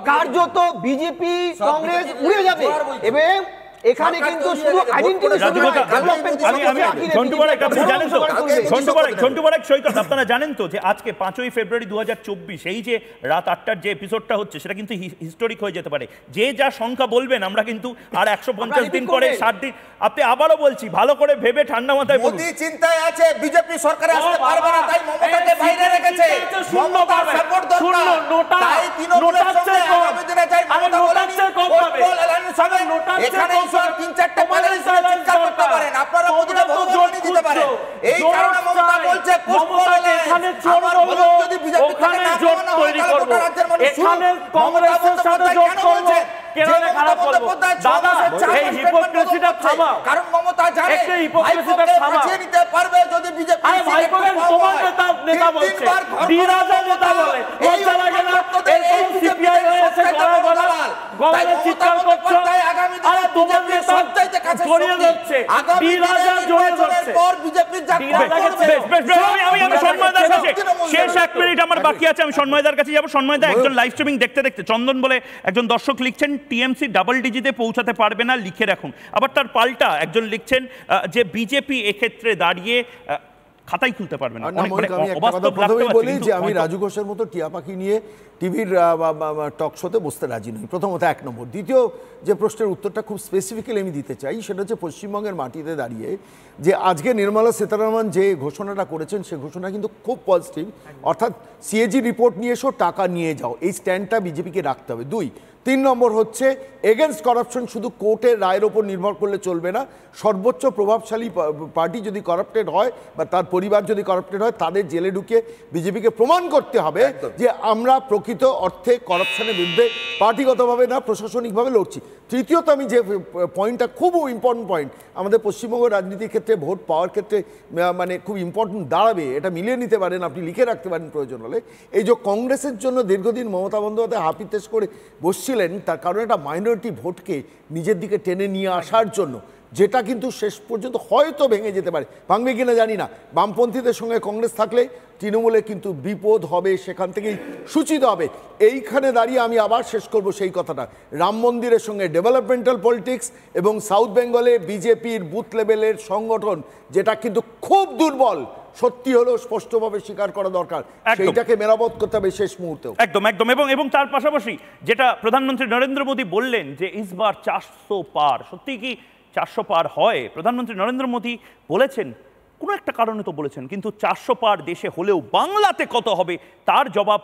Speaker 3: কার্যত বিজেপি কংগ্রেস উড়ে যাবে। এবং এখানে কিন্তু শুধু
Speaker 1: আপনারা জানেন তো যে আজকে 5ই ফেব্রুয়ারি 2024 এই যে রাত 8টার যে এপিসোডটা হচ্ছে সেটা কিন্তু হিস্টোরিক হয়ে যেতে পারে। যে যা সংখ্যা বলবেন আমরা কিন্তু আর 150 দিন পরে 60 দিন, আপনি আবারও বলছি ভালো করে ভেবে ঠান্ডা মাথায় বলুন।
Speaker 7: মোদি চিন্তায় আছে, বিজেপি সরকারে আসতে পারবে না, তাই মমতাকে বাইরে রেখেছে। মমতার সাপোর্ট দরকার, তাই তৃণমূলের সঙ্গে আগামী দিনে চাই মমতা বলেনি ফুটবল অ্যালায়েন্স হবে। এখানে 3-4টা প্যানেল হিসেবে চিৎকার করতে পারেন, আপনারা মোদিকে ভোটে দিতে পারেন। এই কারণে মমতা বলছে ফুটবল এখানে জোট করব, ওখানে জোট তৈরি করব, এখানে কংগ্রেসের সাথে জোট করব। কেরালে খারাপ বলবো দাদা, এই হিপোক্রেসিটা থামা, কারণ মমতা জানে একটা হিপোক্রেসিটা থামা নিতে পারবে যদি বিজেপি। আরে ভাইপোকে তোমার নেতা বলছে, ডিরাজা নেতা বলে, লজ্জা লাগে না? এই সিপিআই এসে গলায় চিৎকার করছে, আরে তোমার নেতা জড়িয়ে যাচ্ছে, ডিরাজা জড়িয়ে যাচ্ছে পর বিজেপির যা
Speaker 1: আমি সন্ময়দার কাছে শেষ 1 মিনিট আমার বাকি আছে, আমি সন্ময়দার কাছে যাব। সন্ময়দা, একজন লাইভ স্ট্রিমিং দেখতে দেখতে চন্দন বলে একজন দর্শক লিখছেন টিএমসি ডাবল ডিজিটে পৌঁছাতে পারবে না, লিখে রাখুন। আবার তার পাল্টা একজন লিখছেন যে বিজেপি এক্ষেত্রে দাঁড়িয়ে খাতাই খুলতে পারবে না।
Speaker 8: বলি যে আমি রাজু ঘোষের মতো টিয়া পাখি নিয়ে টিভির টক শোতে বসতে রাজি নই, প্রথমত 1 নম্বর। দ্বিতীয় যে প্রশ্নের উত্তরটা খুব স্পেসিফিক্যালি আমি দিতে চাই সেটা হচ্ছে পশ্চিমবঙ্গের মাটিতে দাঁড়িয়ে যে আজকে নির্মলা সীতারামন যে ঘোষণাটা করেছেন সে ঘোষণা কিন্তু খুব পজিটিভ। অর্থাৎ সিএজি রিপোর্ট নিয়ে এসো, টাকা নিয়ে যাও, এই স্ট্যান্ডটা বিজেপিকে রাখতে হবে। 3 নম্বর হচ্ছে এগেনস্ট করাপশন শুধু কোর্টের রায়ের ওপর নির্ভর করলে চলবে না। সর্বোচ্চ প্রভাবশালী পার্টি যদি করাপ্টেড হয় বা তার পরিবার যদি করাপ্টেড হয় তাদের জেলে ঢুকিয়ে বিজেপিকে প্রমাণ করতে হবে যে আমরা প্রকৃত অর্থে করাপশনের বিরুদ্ধে পার্টিগতভাবে না প্রশাসনিকভাবে লড়ছি। তৃতীয়ত আমি যে পয়েন্টটা খুব ইম্পর্টেন্ট পয়েন্ট, আমাদের পশ্চিমবঙ্গের রাজনীতির ক্ষেত্রে ভোট পাওয়ার ক্ষেত্রে মানে খুব ইম্পর্টেন্ট দাঁড়াবে, এটা মিলিয়ে নিতে পারেন, আপনি লিখে রাখতে পারেন প্রয়োজন হলে। এই যে কংগ্রেসের জন্য দীর্ঘদিন মমতা বন্দ্যোপাধ্যায় হাপিতেশ করে বসছিলেন, তার কারণে একটা মাইনরিটি ভোটকে নিজের দিকে টেনে নিয়ে আসার জন্য, যেটা কিন্তু শেষ পর্যন্ত হয়তো ভেঙে যেতে পারে, ভাঙবে কিনা জানি না। বামপন্থীদের সঙ্গে কংগ্রেস থাকলে তৃণমূলে কিন্তু বিপদ হবে, সেখান থেকেই সূচিত হবে। এইখানে দাঁড়িয়ে আমি আবার শেষ করব সেই কথাটা, রাম মন্দিরের সঙ্গে ডেভেলপমেন্টাল পলিটিক্স এবং সাউথ বেঙ্গলে বিজেপির বুথ লেভেলের সংগঠন যেটা কিন্তু খুব দুর্বল, সত্যি হলো স্পষ্টভাবে স্বীকার করা দরকার, সেইটাকে মেরামত করতে হবে শেষ মুহূর্তেও।
Speaker 1: একদম এবং তার পাশাপাশি যেটা প্রধানমন্ত্রী নরেন্দ্র মোদী বললেন যে ইসবার 400 পার, সত্যি কি 400 পার হয়? প্রধানমন্ত্রী নরেন্দ্র মোদী বলেছেন কোনো একটা কারণে তো বলেছেন, কিন্তু 400 পার দেশে হলেও বাংলাতে কত হবে তার জবাব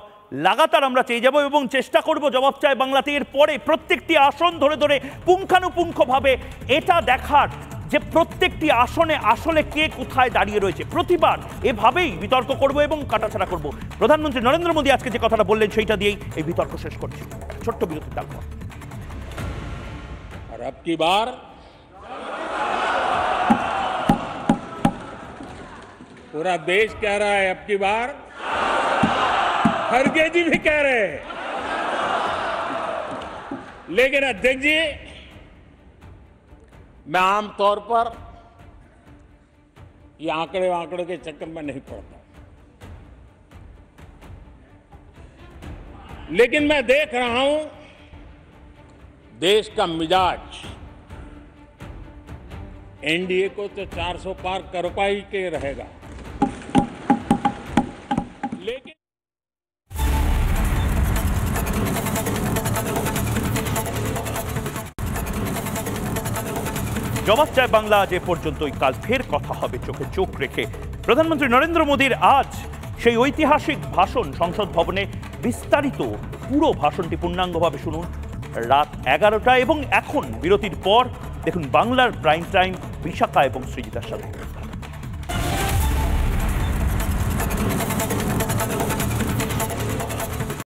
Speaker 1: লাগাতার আমরা চেয়ে যাব এবং চেষ্টা করব জবাব চাই বাংলাতে। এর পরে প্রত্যেকটি আসন ধরে ধরে পুঙ্খানুপুঙ্খভাবে এটা দেখার যে প্রত্যেকটি আসনে আসলে কে কোথায় দাঁড়িয়ে রয়েছে। প্রতিবার এভাবেই বিতর্ক করব এবং কাটাছাড়া করব। প্রধানমন্ত্রী নরেন্দ্র মোদী আজকে যে কথাটা বললেন সেইটা দিয়েই এই বিতর্ক শেষ করছি। ছোট্ট বিরতির তারপর
Speaker 2: और अब की बार पूरा देश कह रहा है, अब की बार खड़गे जी भी कह रहे हैं। लेकिन अध्यक्ष जी, मैं आमतौर पर ये आंकड़े के चक्कर में नहीं पड़ता, लेकिन मैं देख रहा हूं देश का मिजाज एनडीए को तो 400 पार कर पाई के रहेगा, लेकिन
Speaker 1: জবাব চায় বাংলা আজ এ পর্যন্তই। কাল ফের কথা হবে চোখে চোখ রেখে। প্রধানমন্ত্রী নরেন্দ্র মোদীর আজ সেই ঐতিহাসিক ভাষণ সংসদ ভবনে বিস্তারিত পুরো ভাষণটি পূর্ণাঙ্গভাবে শুনুন রাত 11টায় এবং এখন বিরতির পর দেখুন বাংলার প্রাইম টাইম বিশাখা এবং সৃজিতার সাথে।